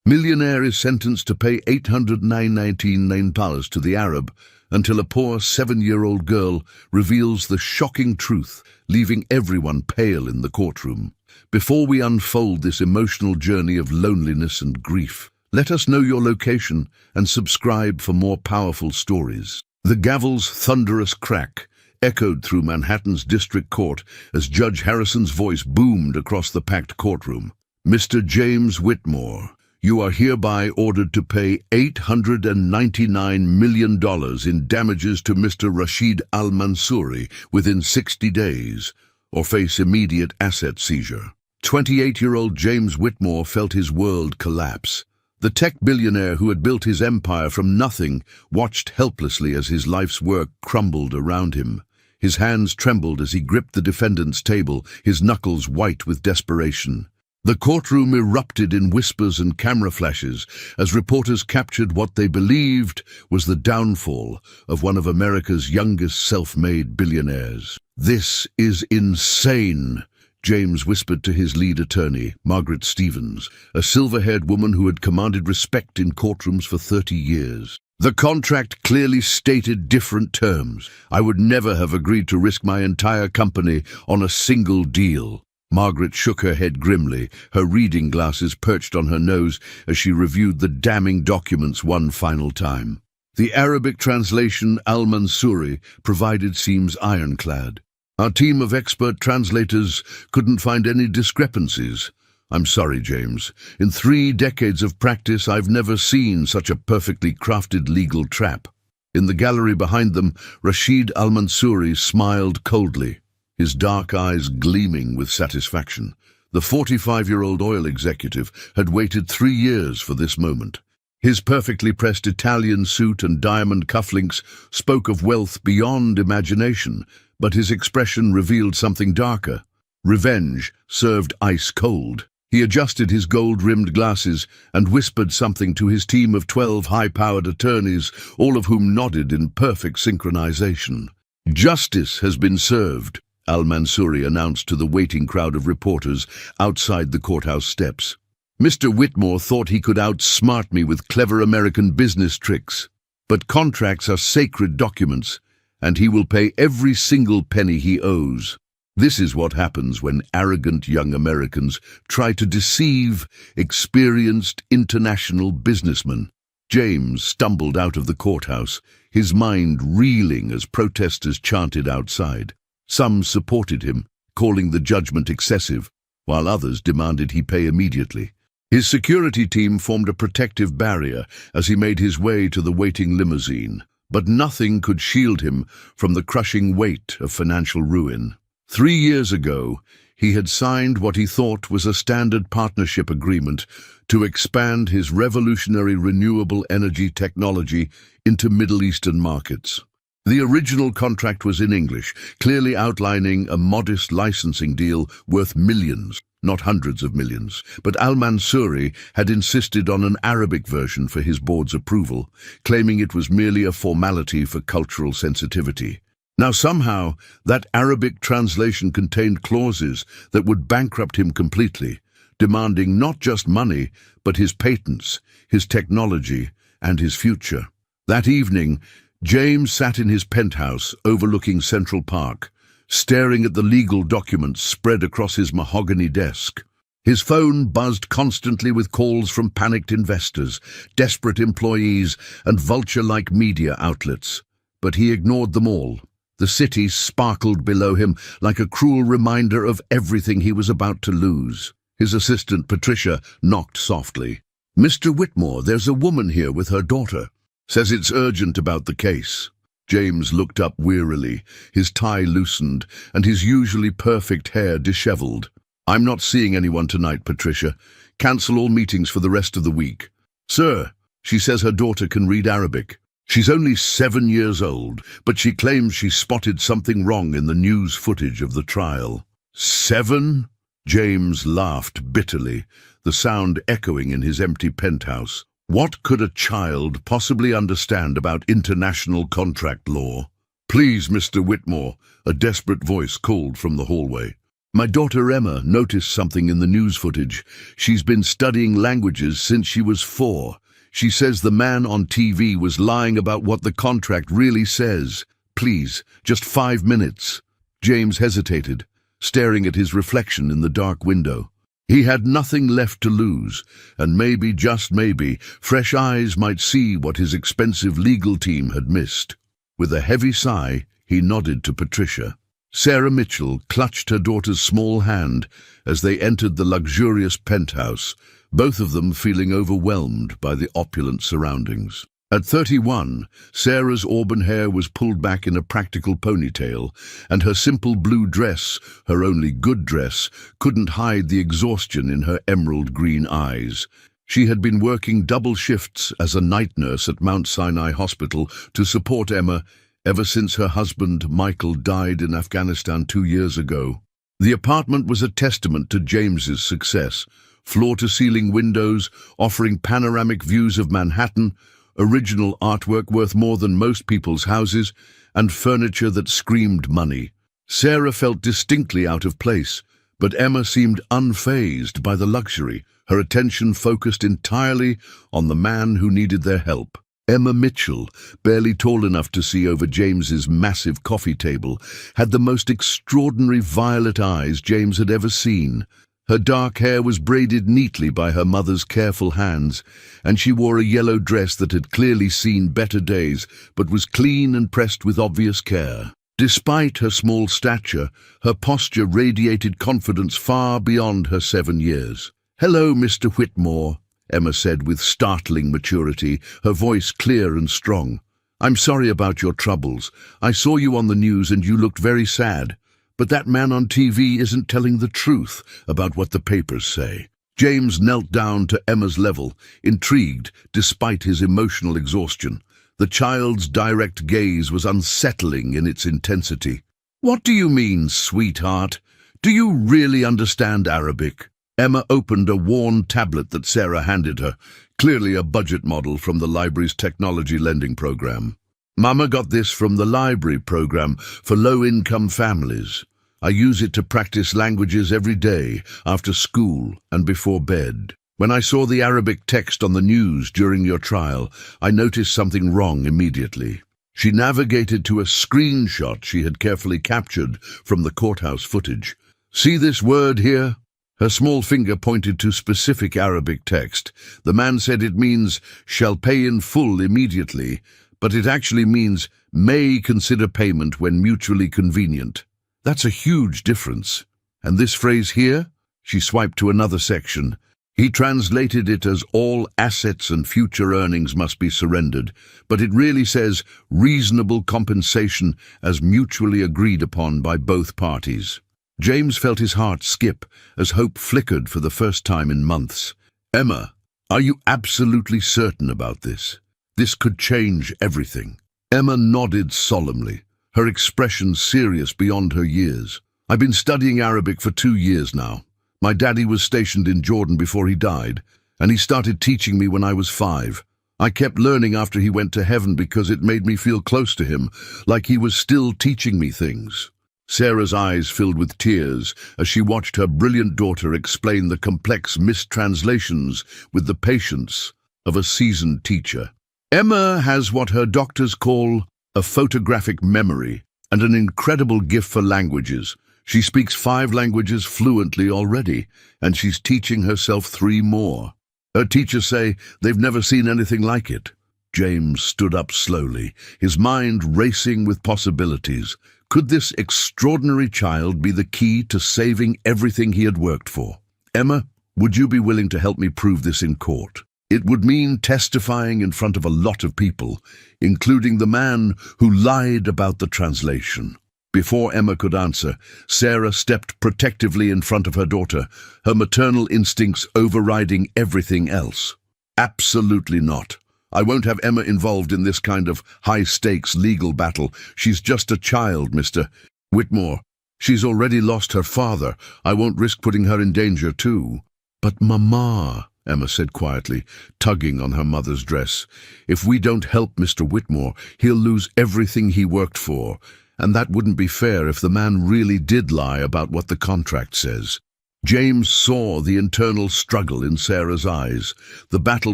Millionaire is sentenced to pay $809.99 to the Arab until a poor 7-year-old girl reveals the shocking truth, leaving everyone pale in the courtroom. Before we unfold this emotional journey of loneliness and grief, let us know your location and subscribe for more powerful stories. The gavel's thunderous crack echoed through Manhattan's district court as Judge Harrison's voice boomed across the packed courtroom. Mr. James Whitmore, you are hereby ordered to pay $899 million in damages to Mr. Rashid Al-Mansouri within 60 days, or face immediate asset seizure. 28-year-old James Whitmore felt his world collapse. The tech billionaire who had built his empire from nothing watched helplessly as his life's work crumbled around him. His hands trembled as he gripped the defendant's table, his knuckles white with desperation. The courtroom erupted in whispers and camera flashes as reporters captured what they believed was the downfall of one of America's youngest self-made billionaires. "This is insane," James whispered to his lead attorney, Margaret Stevens, a silver-haired woman who had commanded respect in courtrooms for 30 years. "The contract clearly stated different terms. I would never have agreed to risk my entire company on a single deal." Margaret shook her head grimly, her reading glasses perched on her nose as she reviewed the damning documents one final time. The Arabic translation Al-Mansouri provided seems ironclad. "Our team of expert translators couldn't find any discrepancies. I'm sorry, James. In 3 decades of practice, I've never seen such a perfectly crafted legal trap." In the gallery behind them, Rashid Al-Mansouri smiled coldly, his dark eyes gleaming with satisfaction. The 45-year-old oil executive had waited 3 years for this moment. His perfectly pressed Italian suit and diamond cufflinks spoke of wealth beyond imagination, but his expression revealed something darker. Revenge served ice cold. He adjusted his gold-rimmed glasses and whispered something to his team of 12 high-powered attorneys, all of whom nodded in perfect synchronization. "Justice has been served," Al-Mansouri announced to the waiting crowd of reporters outside the courthouse steps. "Mr. Whitmore thought he could outsmart me with clever American business tricks. But contracts are sacred documents, and he will pay every single penny he owes." This is what happens when arrogant young Americans try to deceive experienced international businessmen. James stumbled out of the courthouse, his mind reeling as protesters chanted outside. Some supported him, calling the judgment excessive, while others demanded he pay immediately. His security team formed a protective barrier as he made his way to the waiting limousine, but nothing could shield him from the crushing weight of financial ruin. 3 years ago, he had signed what he thought was a standard partnership agreement to expand his revolutionary renewable energy technology into Middle Eastern markets. The original contract was in English, clearly outlining a modest licensing deal worth millions, not hundreds of millions. But Al-Mansouri had insisted on an Arabic version for his board's approval, claiming it was merely a formality for cultural sensitivity. Now somehow, that Arabic translation contained clauses that would bankrupt him completely, demanding not just money, but his patents, his technology, and his future. That evening, James sat in his penthouse overlooking Central Park, staring at the legal documents spread across his mahogany desk. His phone buzzed constantly with calls from panicked investors, desperate employees, and vulture-like media outlets. But he ignored them all. The city sparkled below him like a cruel reminder of everything he was about to lose. His assistant, Patricia, knocked softly. "Mr. Whitmore, there's a woman here with her daughter. Says it's urgent about the case." James looked up wearily, his tie loosened, and his usually perfect hair disheveled. "I'm not seeing anyone tonight, Patricia. Cancel all meetings for the rest of the week." "Sir, she says her daughter can read Arabic. She's only 7 years old, but she claims she spotted something wrong in the news footage of the trial." "7?" James laughed bitterly, the sound echoing in his empty penthouse. What could a child possibly understand about international contract law? "Please, Mr. Whitmore," a desperate voice called from the hallway. My daughter Emma noticed something in the news footage. She's been studying languages since she was 4. She says the man on TV was lying about what the contract really says. Please, just 5 minutes. James hesitated, staring at his reflection in the dark window. He had nothing left to lose, and maybe, just maybe, fresh eyes might see what his expensive legal team had missed. With a heavy sigh, he nodded to Patricia. Sarah Mitchell clutched her daughter's small hand as they entered the luxurious penthouse, both of them feeling overwhelmed by the opulent surroundings. At 31, Sarah's auburn hair was pulled back in a practical ponytail, and her simple blue dress, her only good dress, couldn't hide the exhaustion in her emerald green eyes. She had been working double shifts as a night nurse at Mount Sinai Hospital to support Emma ever since her husband, Michael, died in Afghanistan 2 years ago. The apartment was a testament to James's success. Floor-to-ceiling windows offering panoramic views of Manhattan, original artwork worth more than most people's houses, and furniture that screamed money. Sarah felt distinctly out of place, but Emma seemed unfazed by the luxury, her attention focused entirely on the man who needed their help. Emma Mitchell, barely tall enough to see over James's massive coffee table, had the most extraordinary violet eyes James had ever seen. Her dark hair was braided neatly by her mother's careful hands, and she wore a yellow dress that had clearly seen better days, but was clean and pressed with obvious care. Despite her small stature, her posture radiated confidence far beyond her 7 years. "Hello, Mr. Whitmore," Emma said with startling maturity, her voice clear and strong. "I'm sorry about your troubles. I saw you on the news and you looked very sad. But that man on TV isn't telling the truth about what the papers say." James knelt down to Emma's level, intrigued despite his emotional exhaustion. The child's direct gaze was unsettling in its intensity. "What do you mean, sweetheart? Do you really understand Arabic?" Emma opened a worn tablet that Sarah handed her, clearly a budget model from the library's technology lending program. "Mama got this from the library program for low-income families. I use it to practice languages every day, after school and before bed. When I saw the Arabic text on the news during your trial, I noticed something wrong immediately." She navigated to a screenshot she had carefully captured from the courthouse footage. "See this word here?" Her small finger pointed to specific Arabic text. The man said it means, "shall pay in full immediately," but it actually means, "may consider payment when mutually convenient." That's a huge difference. And this phrase here? She swiped to another section. He translated it as all assets and future earnings must be surrendered, but it really says reasonable compensation as mutually agreed upon by both parties. James felt his heart skip as hope flickered for the first time in months. "Emma, are you absolutely certain about this? This could change everything." Emma nodded solemnly, her expression serious beyond her years. "I've been studying Arabic for 2 years now. My daddy was stationed in Jordan before he died, and he started teaching me when I was 5. I kept learning after he went to heaven because it made me feel close to him, like he was still teaching me things." Sarah's eyes filled with tears as she watched her brilliant daughter explain the complex mistranslations with the patience of a seasoned teacher. "Emma has what her doctors call a photographic memory and an incredible gift for languages. She speaks 5 languages fluently already, and she's teaching herself 3 more. Her teachers say they've never seen anything like it." James stood up slowly, his mind racing with possibilities. Could this extraordinary child be the key to saving everything he had worked for? "Emma, would you be willing to help me prove this in court? It would mean testifying in front of a lot of people, including the man who lied about the translation." Before Emma could answer, Sarah stepped protectively in front of her daughter, her maternal instincts overriding everything else. "Absolutely not. I won't have Emma involved in this kind of high-stakes legal battle. She's just a child, Mr. Whitmore. She's already lost her father. I won't risk putting her in danger too." "But Mama," Emma said quietly, tugging on her mother's dress, "if we don't help Mr. Whitmore, he'll lose everything he worked for. And that wouldn't be fair if the man really did lie about what the contract says. James saw the internal struggle in Sarah's eyes, the battle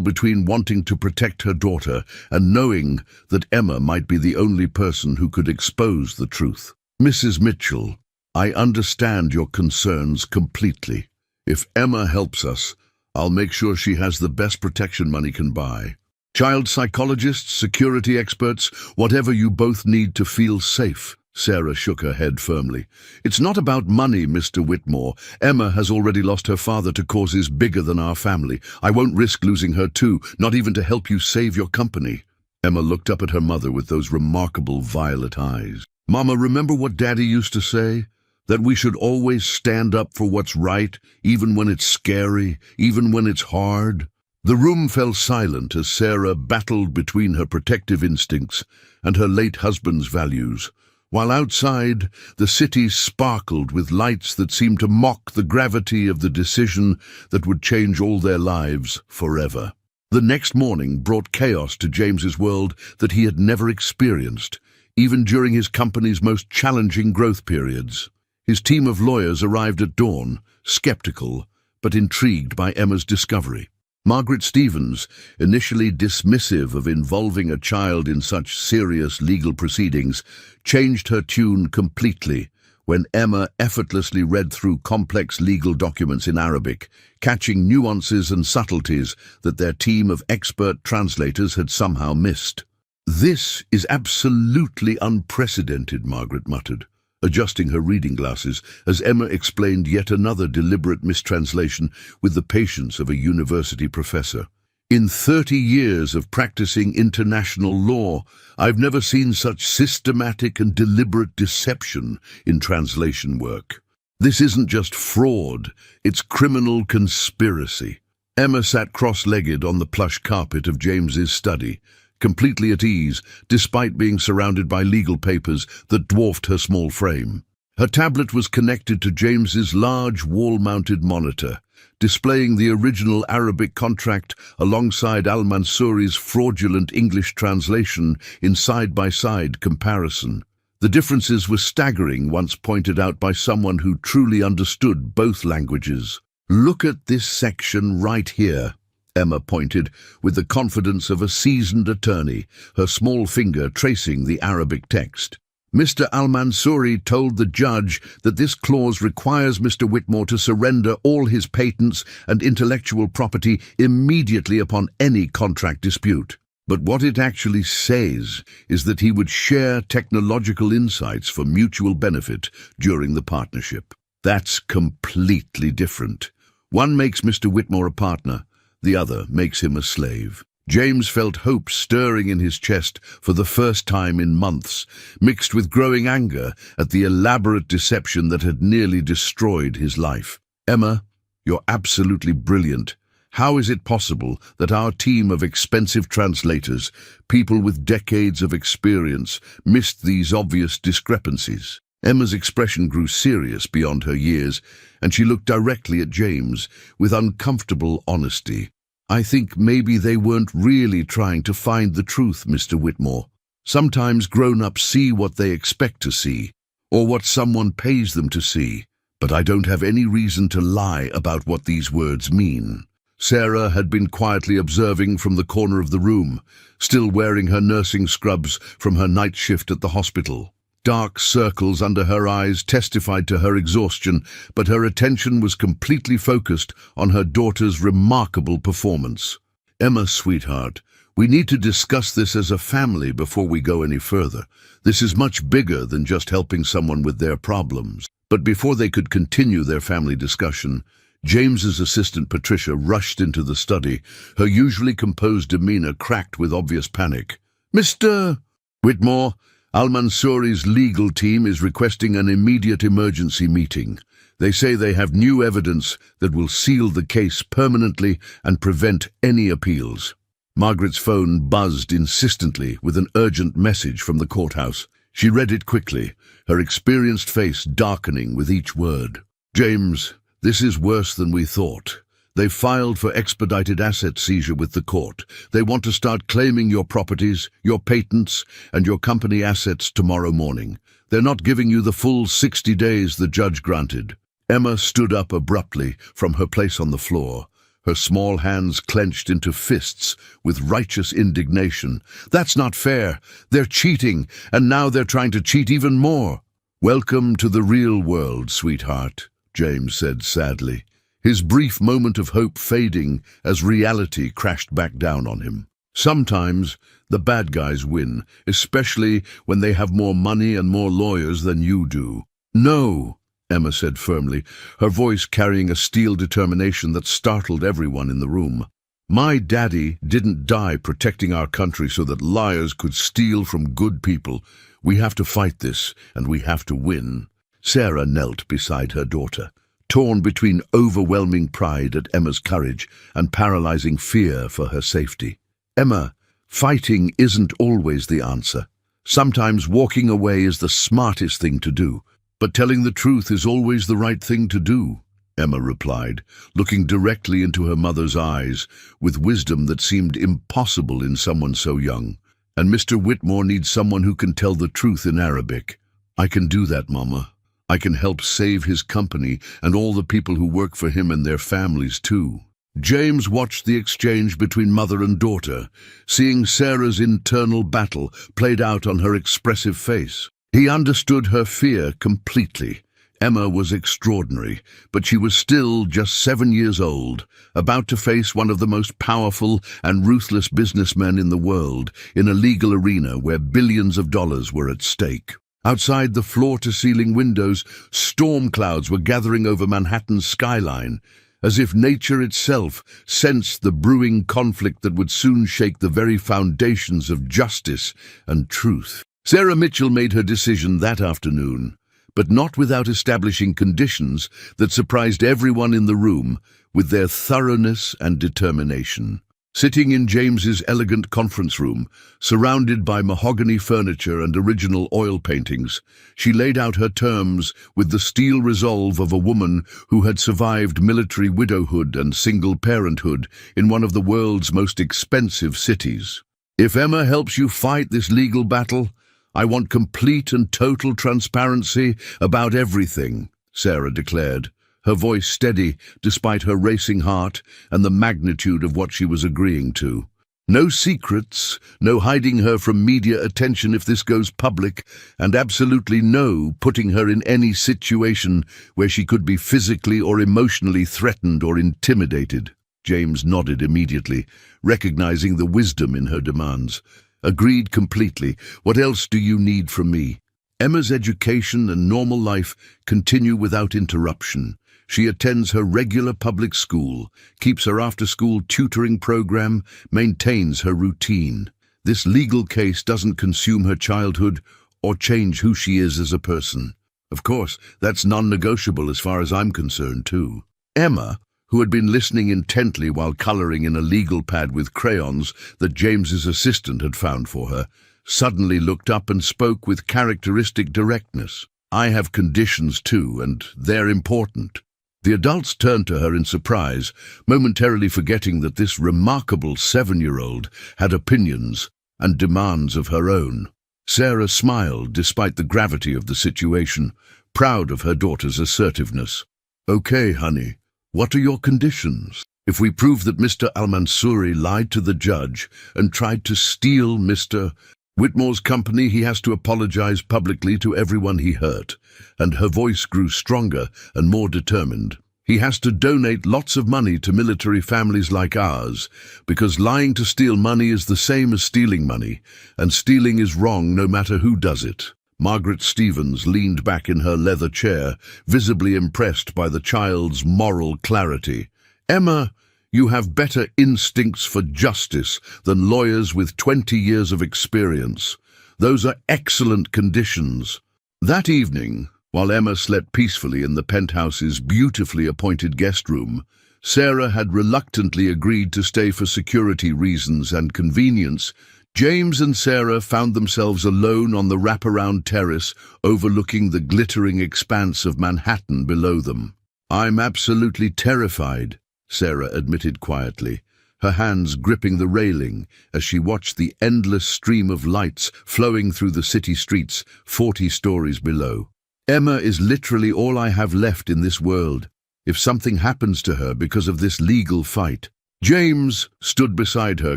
between wanting to protect her daughter and knowing that Emma might be the only person who could expose the truth. "Mrs. Mitchell, I understand your concerns completely. If Emma helps us, I'll make sure she has the best protection money can buy. Child psychologists, security experts, whatever you both need to feel safe." Sarah shook her head firmly. "It's not about money, Mr. Whitmore. Emma has already lost her father to causes bigger than our family. I won't risk losing her too, not even to help you save your company." Emma looked up at her mother with those remarkable violet eyes. "Mama, remember what Daddy used to say? That we should always stand up for what's right, even when it's scary, even when it's hard." The room fell silent as Sarah battled between her protective instincts and her late husband's values, while outside the city sparkled with lights that seemed to mock the gravity of the decision that would change all their lives forever. The next morning brought chaos to James's world that he had never experienced, even during his company's most challenging growth periods. His team of lawyers arrived at dawn, skeptical but intrigued by Emma's discovery. Margaret Stevens, initially dismissive of involving a child in such serious legal proceedings, changed her tune completely when Emma effortlessly read through complex legal documents in Arabic, catching nuances and subtleties that their team of expert translators had somehow missed. "This is absolutely unprecedented," Margaret muttered, adjusting her reading glasses as Emma explained yet another deliberate mistranslation with the patience of a university professor. "In 30 years of practicing international law, I've never seen such systematic and deliberate deception in translation work. This isn't just fraud, it's criminal conspiracy." Emma sat cross-legged on the plush carpet of James's study, completely at ease, despite being surrounded by legal papers that dwarfed her small frame. Her tablet was connected to James's large wall-mounted monitor, displaying the original Arabic contract alongside Al-Mansouri's fraudulent English translation in side-by-side comparison. The differences were staggering once pointed out by someone who truly understood both languages. "Look at this section right here," Emma pointed with the confidence of a seasoned attorney, her small finger tracing the Arabic text. "Mr. Al-Mansouri told the judge that this clause requires Mr. Whitmore to surrender all his patents and intellectual property immediately upon any contract dispute. But what it actually says is that he would share technological insights for mutual benefit during the partnership. That's completely different. One makes Mr. Whitmore a partner, the other makes him a slave." James felt hope stirring in his chest for the first time in months, mixed with growing anger at the elaborate deception that had nearly destroyed his life. "Emma, you're absolutely brilliant. How is it possible that our team of expensive translators, people with decades of experience, missed these obvious discrepancies?" Emma's expression grew serious beyond her years, and she looked directly at James with uncomfortable honesty. "I think maybe they weren't really trying to find the truth, Mr. Whitmore. Sometimes grown-ups see what they expect to see, or what someone pays them to see, but I don't have any reason to lie about what these words mean." Sarah had been quietly observing from the corner of the room, still wearing her nursing scrubs from her night shift at the hospital. Dark circles under her eyes testified to her exhaustion, but her attention was completely focused on her daughter's remarkable performance. "Emma, sweetheart, we need to discuss this as a family before we go any further. This is much bigger than just helping someone with their problems." But before they could continue their family discussion, James's assistant Patricia rushed into the study, her usually composed demeanor cracked with obvious panic. "Mr. Whitmore, Al-Mansouri's legal team is requesting an immediate emergency meeting. They say they have new evidence that will seal the case permanently and prevent any appeals." Margaret's phone buzzed insistently with an urgent message from the courthouse. She read it quickly, her experienced face darkening with each word. "James, this is worse than we thought. They've filed for expedited asset seizure with the court. They want to start claiming your properties, your patents, and your company assets tomorrow morning. They're not giving you the full 60 days the judge granted." Emma stood up abruptly from her place on the floor, her small hands clenched into fists with righteous indignation. "That's not fair. They're cheating, and now they're trying to cheat even more." "Welcome to the real world, sweetheart," James said sadly, his brief moment of hope fading as reality crashed back down on him. "Sometimes the bad guys win, especially when they have more money and more lawyers than you do." "No," Emma said firmly, her voice carrying a steel determination that startled everyone in the room. "My daddy didn't die protecting our country so that liars could steal from good people. We have to fight this, and we have to win." Sarah knelt beside her daughter, torn between overwhelming pride at Emma's courage and paralyzing fear for her safety. "Emma, fighting isn't always the answer. Sometimes walking away is the smartest thing to do. But telling the truth is always the right thing to do," Emma replied, looking directly into her mother's eyes with wisdom that seemed impossible in someone so young. "And Mr. Whitmore needs someone who can tell the truth in Arabic. I can do that, Mama. I can help save his company and all the people who work for him and their families too." James watched the exchange between mother and daughter, seeing Sarah's internal battle played out on her expressive face. He understood her fear completely. Emma was extraordinary, but she was still just 7 years old, about to face one of the most powerful and ruthless businessmen in the world in a legal arena where billions of dollars were at stake. Outside the floor-to-ceiling windows, storm clouds were gathering over Manhattan's skyline, as if nature itself sensed the brewing conflict that would soon shake the very foundations of justice and truth. Sarah Mitchell made her decision that afternoon, but not without establishing conditions that surprised everyone in the room with their thoroughness and determination. Sitting in James's elegant conference room, surrounded by mahogany furniture and original oil paintings, she laid out her terms with the steel resolve of a woman who had survived military widowhood and single parenthood in one of the world's most expensive cities. "If Emma helps you fight this legal battle, I want complete and total transparency about everything," Sarah declared, her voice steady despite her racing heart and the magnitude of what she was agreeing to. "No secrets, no hiding her from media attention if this goes public, and absolutely no putting her in any situation where she could be physically or emotionally threatened or intimidated." James nodded immediately, recognizing the wisdom in her demands. "Agreed completely. What else do you need from me?" Emma's education and normal life continue without interruption. She attends her regular public school, keeps her after-school tutoring program, maintains her routine. This legal case doesn't consume her childhood or change who she is as a person. Of course, that's non-negotiable as far as I'm concerned, too. Emma, who had been listening intently while coloring in a legal pad with crayons that James's assistant had found for her, suddenly looked up and spoke with characteristic directness. "I have conditions too, and they're important." The adults turned to her in surprise, momentarily forgetting that this remarkable 7-year-old had opinions and demands of her own. Sarah smiled despite the gravity of the situation, proud of her daughter's assertiveness. "Okay, honey. What are your conditions? If we prove that Mr. Al-Mansouri lied to the judge and tried to steal Mr. Whitmore's company, he has to apologize publicly to everyone he hurt," and her voice grew stronger and more determined. "He has to donate lots of money to military families like ours, because lying to steal money is the same as stealing money, and stealing is wrong no matter who does it." Margaret Stevens leaned back in her leather chair, visibly impressed by the child's moral clarity. "Emma, you have better instincts for justice than lawyers with 20 years of experience. Those are excellent conditions." That evening, while Emma slept peacefully in the penthouse's beautifully appointed guest room, Sarah had reluctantly agreed to stay for security reasons and convenience. James and Sarah found themselves alone on the wraparound terrace overlooking the glittering expanse of Manhattan below them. "I'm absolutely terrified," Sarah admitted quietly, her hands gripping the railing as she watched the endless stream of lights flowing through the city streets 40 stories below. Emma is literally all I have left in this world. If something happens to her because of this legal fight. James stood beside her,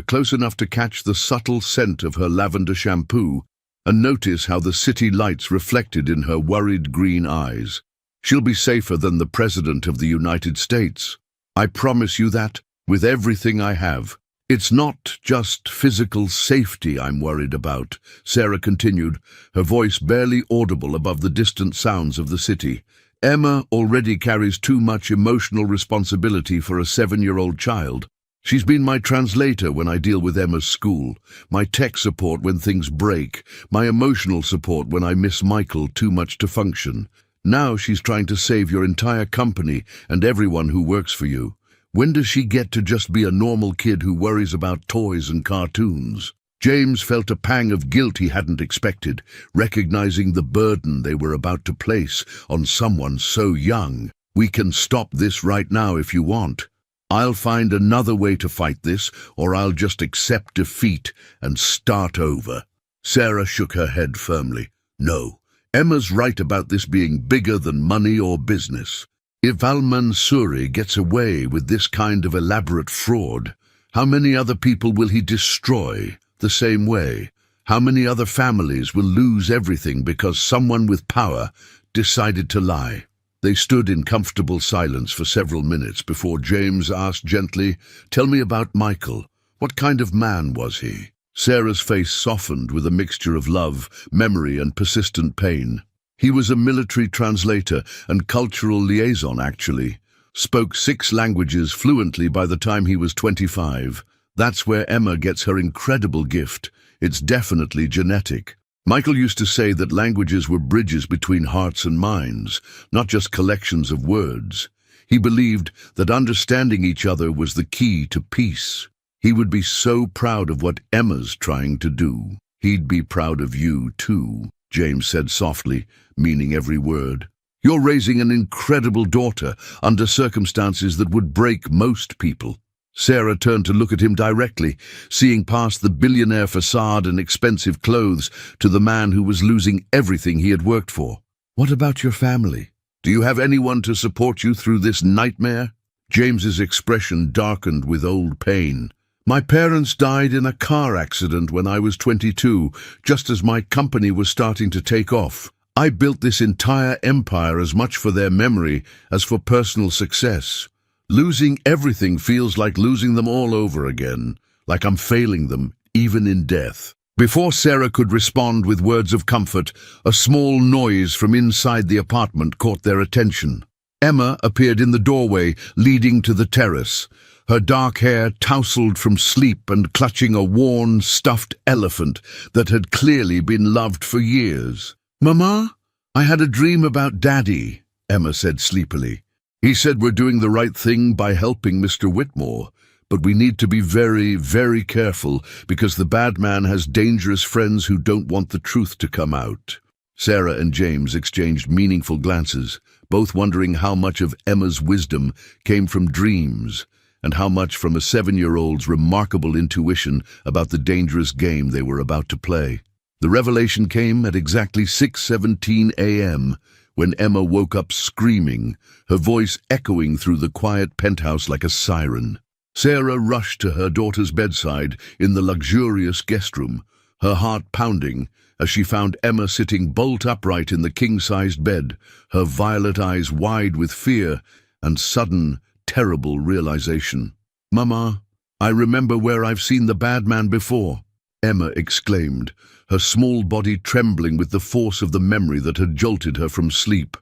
close enough to catch the subtle scent of her lavender shampoo and notice how the city lights reflected in her worried green eyes. She'll be safer than the President of the United States. I promise you that, with everything I have. It's not just physical safety I'm worried about, Sarah continued, her voice barely audible above the distant sounds of the city. Emma already carries too much emotional responsibility for a 7-year-old child. She's been my translator when I deal with Emma's school, my tech support when things break, my emotional support when I miss Michael too much to function. Now she's trying to save your entire company and everyone who works for you. When does she get to just be a normal kid who worries about toys and cartoons? James felt a pang of guilt he hadn't expected, recognizing the burden they were about to place on someone so young. We can stop this right now if you want. I'll find another way to fight this, or I'll just accept defeat and start over. Sarah shook her head firmly. No, Emma's right about this being bigger than money or business. If Al-Mansuri gets away with this kind of elaborate fraud, how many other people will he destroy the same way? How many other families will lose everything because someone with power decided to lie? They stood in comfortable silence for several minutes before James asked gently, "Tell me about Michael. What kind of man was he?" Sarah's face softened with a mixture of love, memory, and persistent pain. He was a military translator and cultural liaison, actually. Spoke 6 languages fluently by the time he was 25. That's where Emma gets her incredible gift. It's definitely genetic. Michael used to say that languages were bridges between hearts and minds, not just collections of words. He believed that understanding each other was the key to peace. He would be so proud of what Emma's trying to do. He'd be proud of you, too, James said softly, meaning every word. You're raising an incredible daughter under circumstances that would break most people. Sarah turned to look at him directly, seeing past the billionaire facade and expensive clothes to the man who was losing everything he had worked for. What about your family? Do you have anyone to support you through this nightmare? James's expression darkened with old pain. My parents died in a car accident when I was 22, just as my company was starting to take off. I built this entire empire as much for their memory as for personal success. Losing everything feels like losing them all over again, like I'm failing them, even in death. Before Sarah could respond with words of comfort, a small noise from inside the apartment caught their attention. Emma appeared in the doorway leading to the terrace, her dark hair tousled from sleep and clutching a worn, stuffed elephant that had clearly been loved for years. "Mama, I had a dream about Daddy," Emma said sleepily. "He said we're doing the right thing by helping Mr. Whitmore, but we need to be very, very careful because the bad man has dangerous friends who don't want the truth to come out." Sarah and James exchanged meaningful glances, both wondering how much of Emma's wisdom came from dreams and how much from a 7-year-old's remarkable intuition about the dangerous game they were about to play. The revelation came at exactly 6:17 a.m., when Emma woke up screaming, her voice echoing through the quiet penthouse like a siren. Sarah rushed to her daughter's bedside in the luxurious guest room, her heart pounding as she found Emma sitting bolt upright in the king-sized bed, her violet eyes wide with fear and sudden, terrible realization. "Mama, I remember where I've seen the bad man before," Emma exclaimed, her small body trembling with the force of the memory that had jolted her from sleep.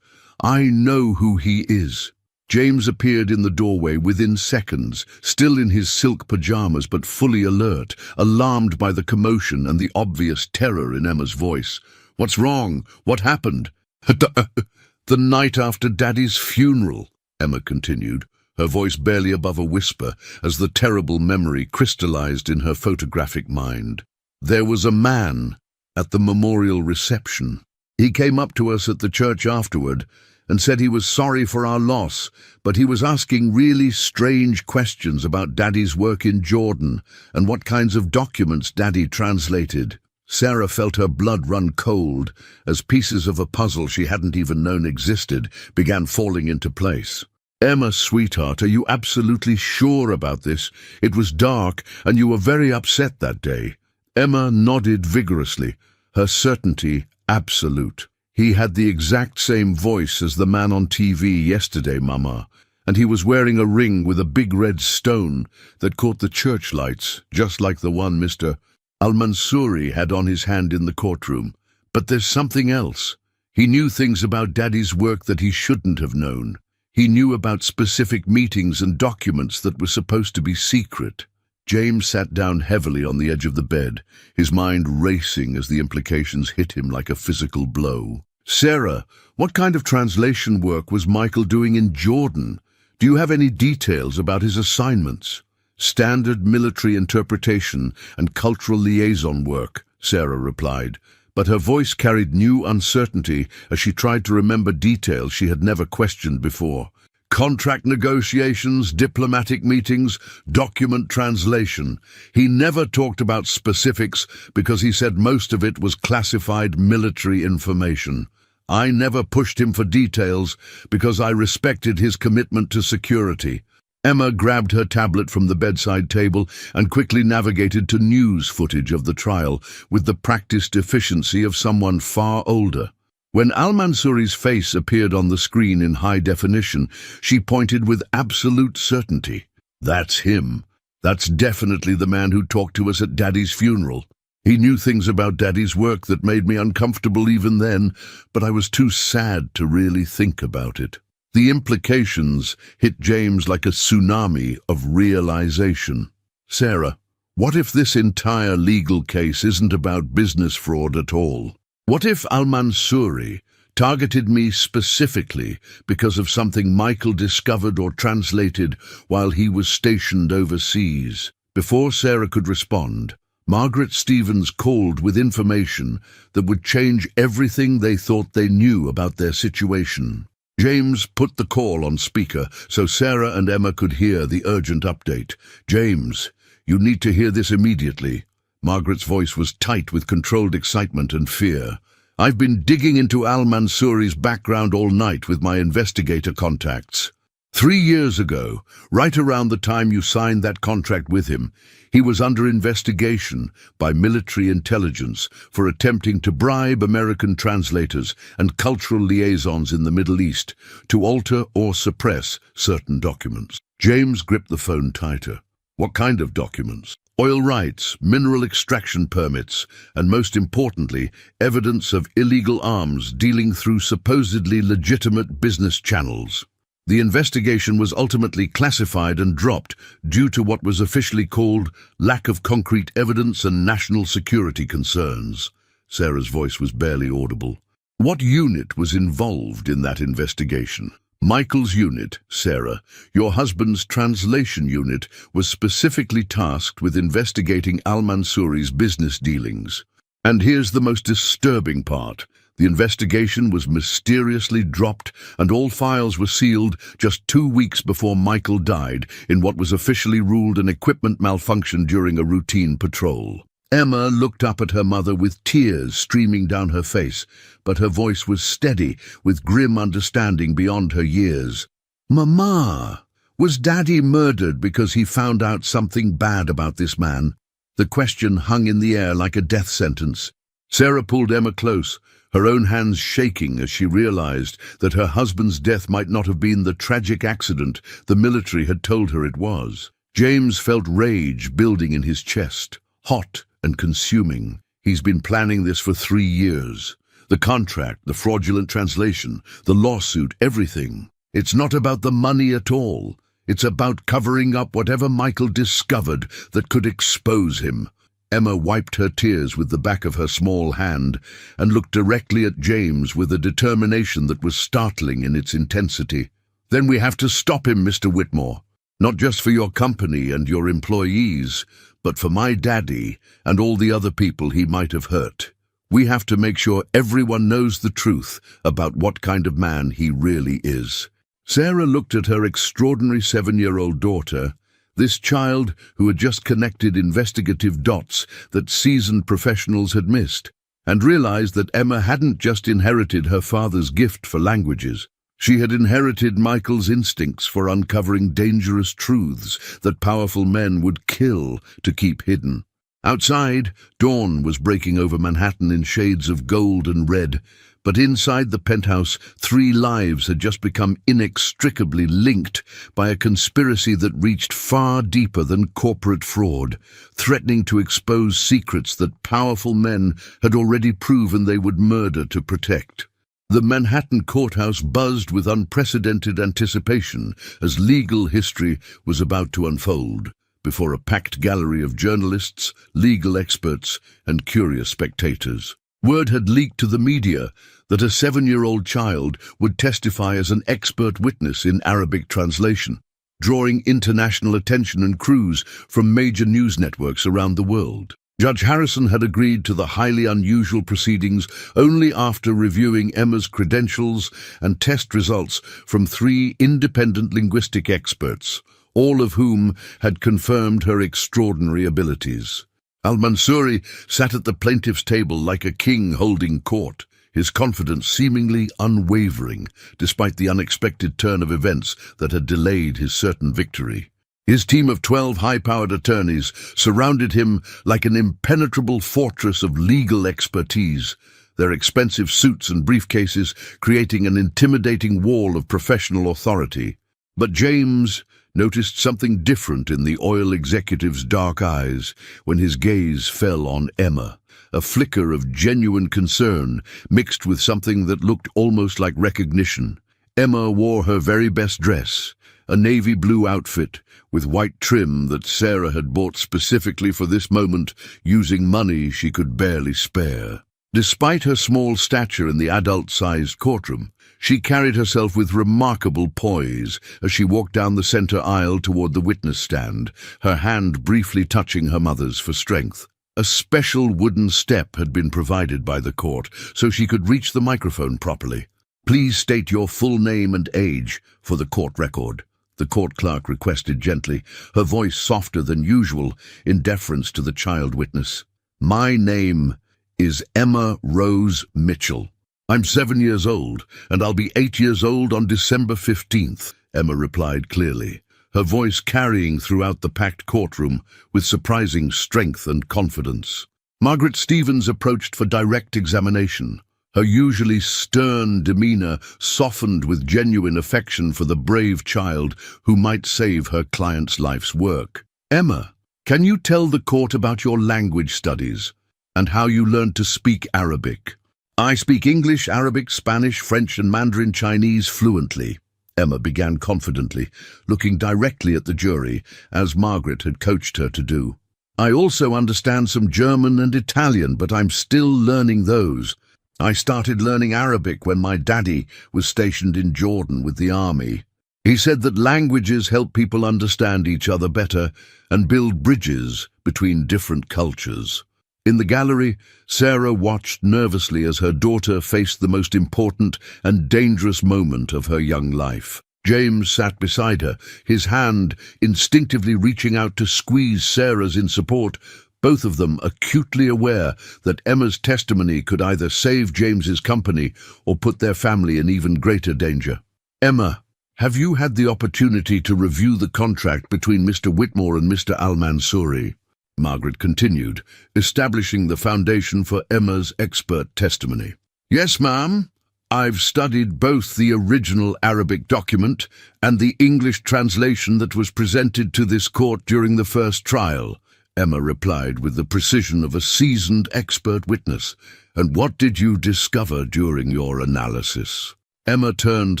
"I know who he is." James appeared in the doorway within seconds, still in his silk pajamas but fully alert, alarmed by the commotion and the obvious terror in Emma's voice. "What's wrong? What happened?" "The night after Daddy's funeral," Emma continued, her voice barely above a whisper as the terrible memory crystallized in her photographic mind. "There was a man at the memorial reception. He came up to us at the church afterward and said he was sorry for our loss, but he was asking really strange questions about Daddy's work in Jordan and what kinds of documents Daddy translated. Sarah felt her blood run cold as pieces of a puzzle she hadn't even known existed began falling into place. "Emma, sweetheart, are you absolutely sure about this? It was dark and you were very upset that day." Emma nodded vigorously, her certainty absolute. "He had the exact same voice as the man on TV yesterday, Mama, and he was wearing a ring with a big red stone that caught the church lights, just like the one Mr. Al-Mansouri had on his hand in the courtroom. But there's something else. He knew things about Daddy's work that he shouldn't have known. He knew about specific meetings and documents that were supposed to be secret." James sat down heavily on the edge of the bed, his mind racing as the implications hit him like a physical blow. "Sarah, what kind of translation work was Michael doing in Jordan? Do you have any details about his assignments?" "Standard military interpretation and cultural liaison work," Sarah replied, but her voice carried new uncertainty as she tried to remember details she had never questioned before. "Contract negotiations, diplomatic meetings, document translation. He never talked about specifics because he said most of it was classified military information. I never pushed him for details because I respected his commitment to security." Emma grabbed her tablet from the bedside table and quickly navigated to news footage of the trial with the practiced efficiency of someone far older. When Al-Mansouri's face appeared on the screen in high definition, she pointed with absolute certainty. "That's him. That's definitely the man who talked to us at Daddy's funeral. He knew things about Daddy's work that made me uncomfortable even then, but I was too sad to really think about it." The implications hit James like a tsunami of realization. "Sarah, what if this entire legal case isn't about business fraud at all? What if Al-Mansouri targeted me specifically because of something Michael discovered or translated while he was stationed overseas?" Before Sarah could respond, Margaret Stevens called with information that would change everything they thought they knew about their situation. James put the call on speaker so Sarah and Emma could hear the urgent update. "James, you need to hear this immediately." Margaret's voice was tight with controlled excitement and fear. "I've been digging into Al-Mansouri's background all night with my investigator contacts. 3 years ago, right around the time you signed that contract with him, he was under investigation by military intelligence for attempting to bribe American translators and cultural liaisons in the Middle East to alter or suppress certain documents." James gripped the phone tighter. "What kind of documents?" "Oil rights, mineral extraction permits, and most importantly, evidence of illegal arms dealing through supposedly legitimate business channels. The investigation was ultimately classified and dropped due to what was officially called lack of concrete evidence and national security concerns." Sarah's voice was barely audible. "What unit was involved in that investigation?" "Michael's unit, Sarah. Your husband's translation unit was specifically tasked with investigating Al-Mansouri's business dealings. And here's the most disturbing part. The investigation was mysteriously dropped and all files were sealed just 2 weeks before Michael died in what was officially ruled an equipment malfunction during a routine patrol." Emma looked up at her mother with tears streaming down her face, but her voice was steady with grim understanding beyond her years. "Mama, was Daddy murdered because he found out something bad about this man?" The question hung in the air like a death sentence. Sarah pulled Emma close, her own hands shaking as she realized that her husband's death might not have been the tragic accident the military had told her it was. James felt rage building in his chest, hot and consuming. He's been planning this for 3 years. The contract, the fraudulent translation, the lawsuit, everything. It's not about the money at all. It's about covering up whatever Michael discovered that could expose him. Emma wiped her tears with the back of her small hand and looked directly at James with a determination that was startling in its intensity. "Then we have to stop him, Mr. Whitmore. Not just for your company and your employees, but for my daddy and all the other people he might have hurt. We have to make sure everyone knows the truth about what kind of man he really is." Sarah looked at her extraordinary 7-year-old daughter, this child who had just connected investigative dots that seasoned professionals had missed, and realized that Emma hadn't just inherited her father's gift for languages. She had inherited Michael's instincts for uncovering dangerous truths that powerful men would kill to keep hidden. Outside, dawn was breaking over Manhattan in shades of gold and red, but inside the penthouse, 3 lives had just become inextricably linked by a conspiracy that reached far deeper than corporate fraud, threatening to expose secrets that powerful men had already proven they would murder to protect. The Manhattan courthouse buzzed with unprecedented anticipation as legal history was about to unfold before a packed gallery of journalists, legal experts, and curious spectators. Word had leaked to the media that a 7-year-old child would testify as an expert witness in Arabic translation, drawing international attention and crews from major news networks around the world. Judge Harrison had agreed to the highly unusual proceedings only after reviewing Emma's credentials and test results from 3 independent linguistic experts, all of whom had confirmed her extraordinary abilities. Al-Mansouri sat at the plaintiff's table like a king holding court, his confidence seemingly unwavering despite the unexpected turn of events that had delayed his certain victory. His team of 12 high-powered attorneys surrounded him like an impenetrable fortress of legal expertise, their expensive suits and briefcases creating an intimidating wall of professional authority. But James noticed something different in the oil executive's dark eyes when his gaze fell on Emma, a flicker of genuine concern mixed with something that looked almost like recognition. Emma wore her very best dress, a navy blue outfit with white trim that Sarah had bought specifically for this moment using money she could barely spare. Despite her small stature in the adult-sized courtroom, she carried herself with remarkable poise as she walked down the center aisle toward the witness stand, her hand briefly touching her mother's for strength. A special wooden step had been provided by the court so she could reach the microphone properly. "Please state your full name and age for the court record," the court clerk requested gently, her voice softer than usual in deference to the child witness. "My name is Emma Rose Mitchell. I'm 7 years old, and I'll be 8 years old on December 15th, Emma replied clearly, her voice carrying throughout the packed courtroom with surprising strength and confidence. Margaret Stevens approached for direct examination, her usually stern demeanor softened with genuine affection for the brave child who might save her client's life's work. "Emma, can you tell the court about your language studies and how you learned to speak Arabic?" "I speak English, Arabic, Spanish, French, and Mandarin Chinese fluently," Emma began confidently, looking directly at the jury, as Margaret had coached her to do. "I also understand some German and Italian, but I'm still learning those. I started learning Arabic when my daddy was stationed in Jordan with the army. He said that languages help people understand each other better and build bridges between different cultures." In the gallery, Sarah watched nervously as her daughter faced the most important and dangerous moment of her young life. James sat beside her, his hand instinctively reaching out to squeeze Sarah's in support, both of them acutely aware that Emma's testimony could either save James's company or put their family in even greater danger. "Emma, have you had the opportunity to review the contract between Mr. Whitmore and Mr. Al-Mansouri?" Margaret continued, establishing the foundation for Emma's expert testimony. "Yes, ma'am. I've studied both the original Arabic document and the English translation that was presented to this court during the first trial," Emma replied with the precision of a seasoned expert witness. "And what did you discover during your analysis?" Emma turned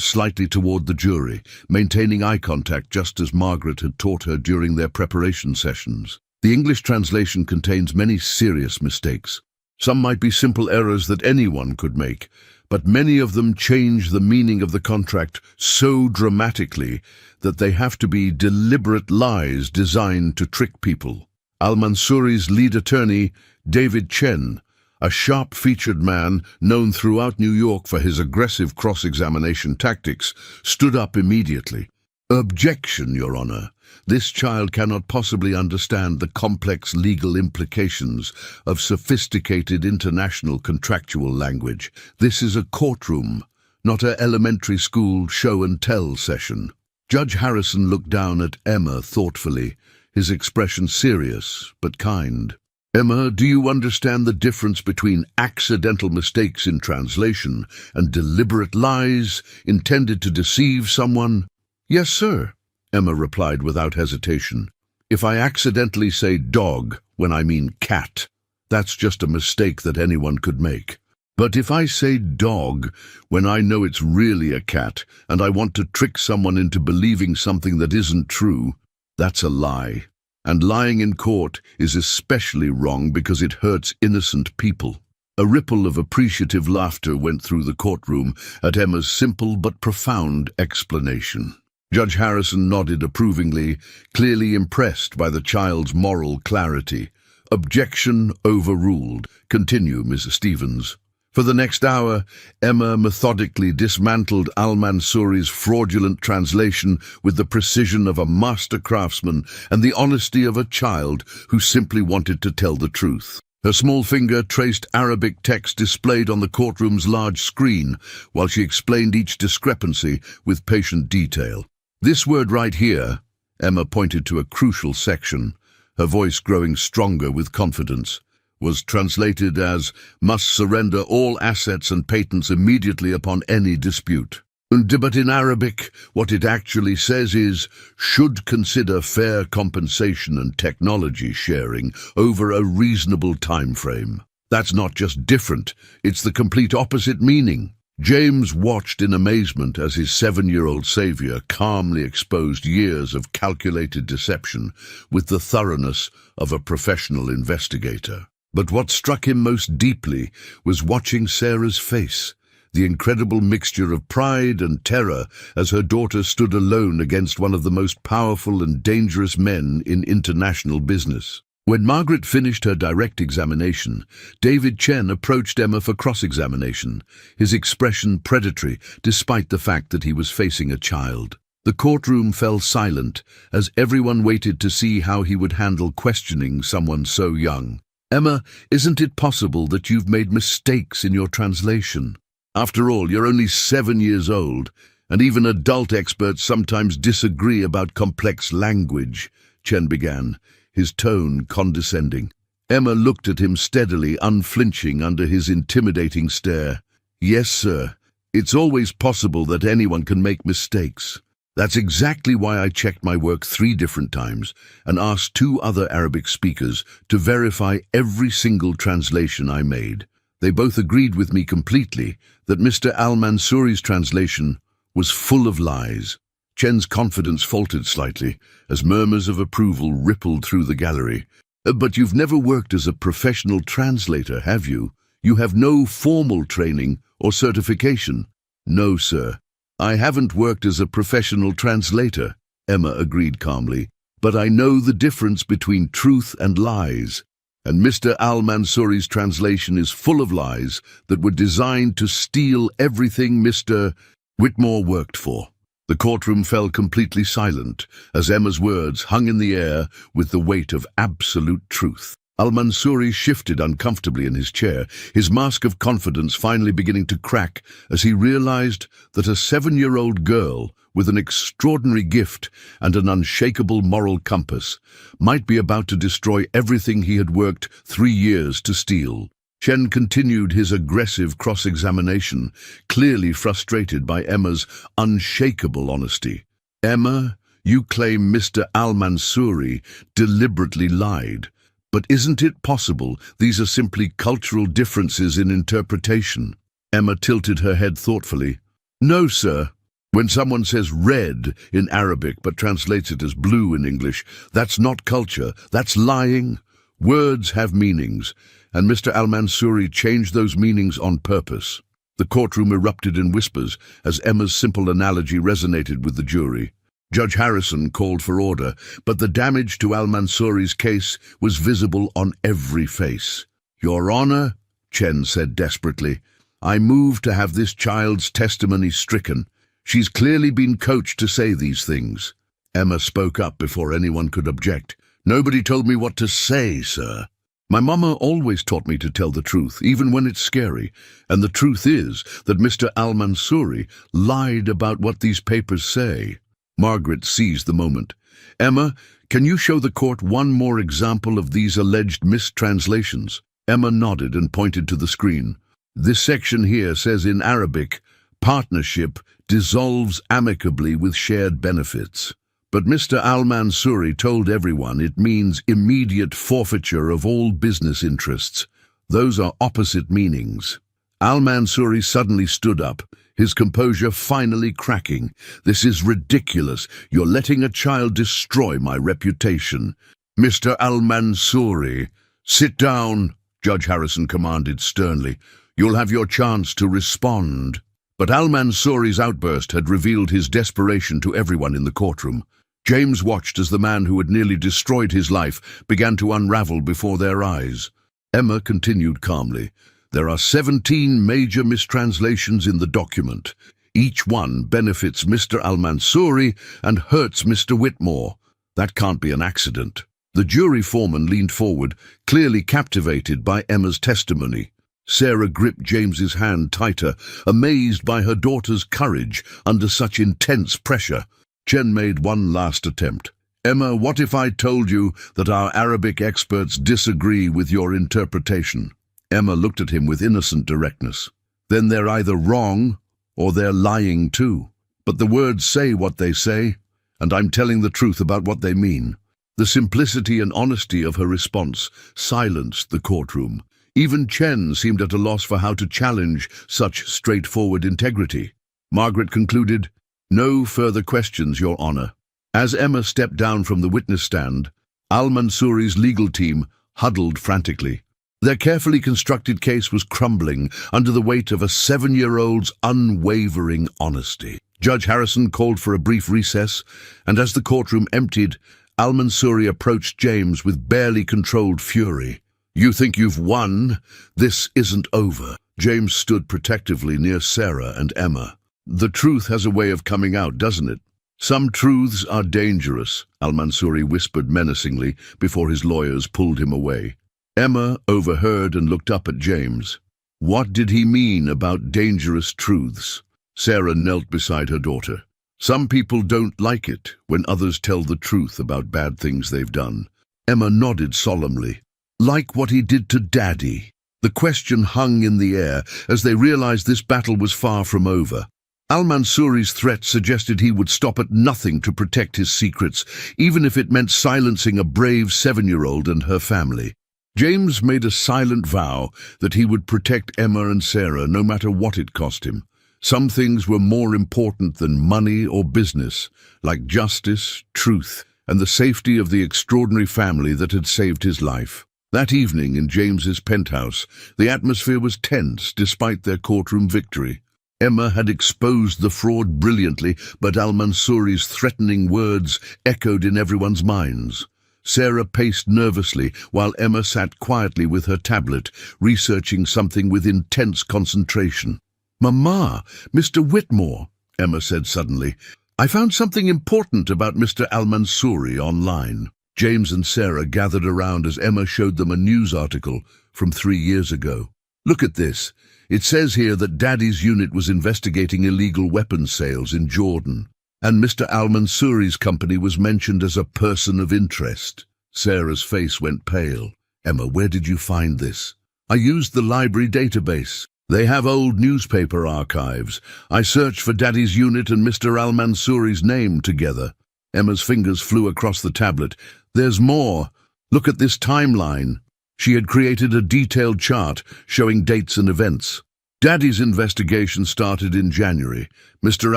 slightly toward the jury, maintaining eye contact just as Margaret had taught her during their preparation sessions. The English translation contains many serious mistakes. Some might be simple errors that anyone could make, but many of them change the meaning of the contract so dramatically that they have to be deliberate lies designed to trick people. Al-Mansouri's lead attorney, David Chen, A sharp-featured man, known throughout New York for his aggressive cross-examination tactics, stood up immediately. "Objection, Your Honor. This child cannot possibly understand the complex legal implications of sophisticated international contractual language. This is a courtroom, not an elementary school show-and-tell session." Judge Harrison looked down at Emma thoughtfully, his expression serious but kind. "Emma, do you understand the difference between accidental mistakes in translation and deliberate lies intended to deceive someone?" "Yes, sir," Emma replied without hesitation. "If I accidentally say dog when I mean cat, that's just a mistake that anyone could make. But if I say dog when I know it's really a cat and I want to trick someone into believing something that isn't true, that's a lie. And lying in court is especially wrong because it hurts innocent people." A ripple of appreciative laughter went through the courtroom at Emma's simple but profound explanation. Judge Harrison nodded approvingly, clearly impressed by the child's moral clarity. "Objection overruled. Continue, Mrs. Stevens." For the next hour, Emma methodically dismantled al-Mansouri's fraudulent translation with the precision of a master craftsman and the honesty of a child who simply wanted to tell the truth. Her small finger traced Arabic text displayed on the courtroom's large screen, while she explained each discrepancy with patient detail. "This word right here," Emma pointed to a crucial section, her voice growing stronger with confidence, was translated as "must surrender all assets and patents immediately upon any dispute." But in Arabic, what it actually says is, "should consider fair compensation and technology sharing over a reasonable time frame." That's not just different, it's the complete opposite meaning. James watched in amazement as his 7-year-old savior calmly exposed years of calculated deception with the thoroughness of a professional investigator. But what struck him most deeply was watching Sarah's face, the incredible mixture of pride and terror as her daughter stood alone against one of the most powerful and dangerous men in international business. When Margaret finished her direct examination, David Chen approached Emma for cross-examination, his expression predatory despite the fact that he was facing a child. The courtroom fell silent as everyone waited to see how he would handle questioning someone so young. "Emma, isn't it possible that you've made mistakes in your translation? After all, you're only 7 years old, and even adult experts sometimes disagree about complex language," Chen began, his tone condescending. Emma looked at him steadily, unflinching under his intimidating stare. "Yes, sir. It's always possible that anyone can make mistakes. That's exactly why I checked my work 3 different times and asked 2 other Arabic speakers to verify every single translation I made. They both agreed with me completely that Mr. al-Mansouri's translation was full of lies." Chen's confidence faltered slightly as murmurs of approval rippled through the gallery. "But you've never worked as a professional translator, have you? You have no formal training or certification." "No, sir. I haven't worked as a professional translator," Emma agreed calmly, "but I know the difference between truth and lies. And Mr. al-Mansouri's translation is full of lies that were designed to steal everything Mr. Whitmore worked for." The courtroom fell completely silent as Emma's words hung in the air with the weight of absolute truth. Al-Mansouri shifted uncomfortably in his chair, his mask of confidence finally beginning to crack as he realized that a 7-year-old girl with an extraordinary gift and an unshakable moral compass might be about to destroy everything he had worked 3 years to steal. Chen continued his aggressive cross-examination, clearly frustrated by Emma's unshakable honesty. "Emma, you claim Mr. al-Mansouri deliberately lied. But isn't it possible these are simply cultural differences in interpretation?" Emma tilted her head thoughtfully. "No, sir. When someone says red in Arabic but translates it as blue in English, that's not culture, that's lying. Words have meanings, and Mr. al-Mansouri changed those meanings on purpose." The courtroom erupted in whispers as Emma's simple analogy resonated with the jury. Judge Harrison called for order, but the damage to al-Mansouri's case was visible on every face. "Your Honor," Chen said desperately. "I move to have this child's testimony stricken. She's clearly been coached to say these things." Emma spoke up before anyone could object. "Nobody told me what to say, sir. My mama always taught me to tell the truth, even when it's scary. And the truth is that Mr. Al-Mansouri lied about what these papers say." Margaret seized the moment. "Emma, can you show the court one more example of these alleged mistranslations?" Emma nodded and pointed to the screen. "This section here says in Arabic, 'Partnership dissolves amicably with shared benefits.' But Mr. Al-Mansouri told everyone it means immediate forfeiture of all business interests. Those are opposite meanings." Al-Mansouri suddenly stood up, his composure finally cracking. "This is ridiculous. You're letting a child destroy my reputation." "Mr. Al-Mansouri, sit down," Judge Harrison commanded sternly. "You'll have your chance to respond." But Al-Mansouri's outburst had revealed his desperation to everyone in the courtroom. James watched as the man who had nearly destroyed his life began to unravel before their eyes. Emma continued calmly. "There are 17 major mistranslations in the document. Each one benefits Mr. Al-Mansouri and hurts Mr. Whitmore. That can't be an accident." The jury foreman leaned forward, clearly captivated by Emma's testimony. Sarah gripped James's hand tighter, amazed by her daughter's courage under such intense pressure. Chen made one last attempt. "Emma, what if I told you that our Arabic experts disagree with your interpretation?" Emma looked at him with innocent directness. "Then they're either wrong or they're lying too. But the words say what they say, and I'm telling the truth about what they mean." The simplicity and honesty of her response silenced the courtroom. Even Chen seemed at a loss for how to challenge such straightforward integrity. Margaret concluded, "No further questions, Your Honor." As Emma stepped down from the witness stand, Al-Mansouri's legal team huddled frantically. Their carefully constructed case was crumbling under the weight of a 7-year-old's unwavering honesty. Judge Harrison called for a brief recess, and as the courtroom emptied, Al-Mansouri approached James with barely controlled fury. "You think you've won? This isn't over." James stood protectively near Sarah and Emma. "The truth has a way of coming out, doesn't it? Some truths are dangerous," Al-Mansouri whispered menacingly before his lawyers pulled him away. Emma overheard and looked up at James. What did he mean about dangerous truths? Sarah knelt beside her daughter. "Some people don't like it when others tell the truth about bad things they've done." Emma nodded solemnly. "Like what he did to Daddy." The question hung in the air as they realized this battle was far from over. Al-Mansouri's threat suggested he would stop at nothing to protect his secrets, even if it meant silencing a brave 7-year-old and her family. James made a silent vow that he would protect Emma and Sarah no matter what it cost him. Some things were more important than money or business, like justice, truth, and the safety of the extraordinary family that had saved his life. That evening in James's penthouse, the atmosphere was tense despite their courtroom victory. Emma had exposed the fraud brilliantly, but Al-Mansouri's threatening words echoed in everyone's minds. Sarah paced nervously while Emma sat quietly with her tablet, researching something with intense concentration. "Mama, Mr. Whitmore," Emma said suddenly, "I found something important about Mr. Al-Mansouri online." James and Sarah gathered around as Emma showed them a news article from 3 years ago. "Look at this. It says here that Daddy's unit was investigating illegal weapons sales in Jordan, and Mr. Al-Mansouri's company was mentioned as a person of interest." Sarah's face went pale. "Emma, where did you find this?" "I used the library database. They have old newspaper archives. I searched for Daddy's unit and Mr. Al-Mansouri's name together." Emma's fingers flew across the tablet. "There's more. Look at this timeline." She had created a detailed chart showing dates and events. Daddy's investigation started in January. Mr.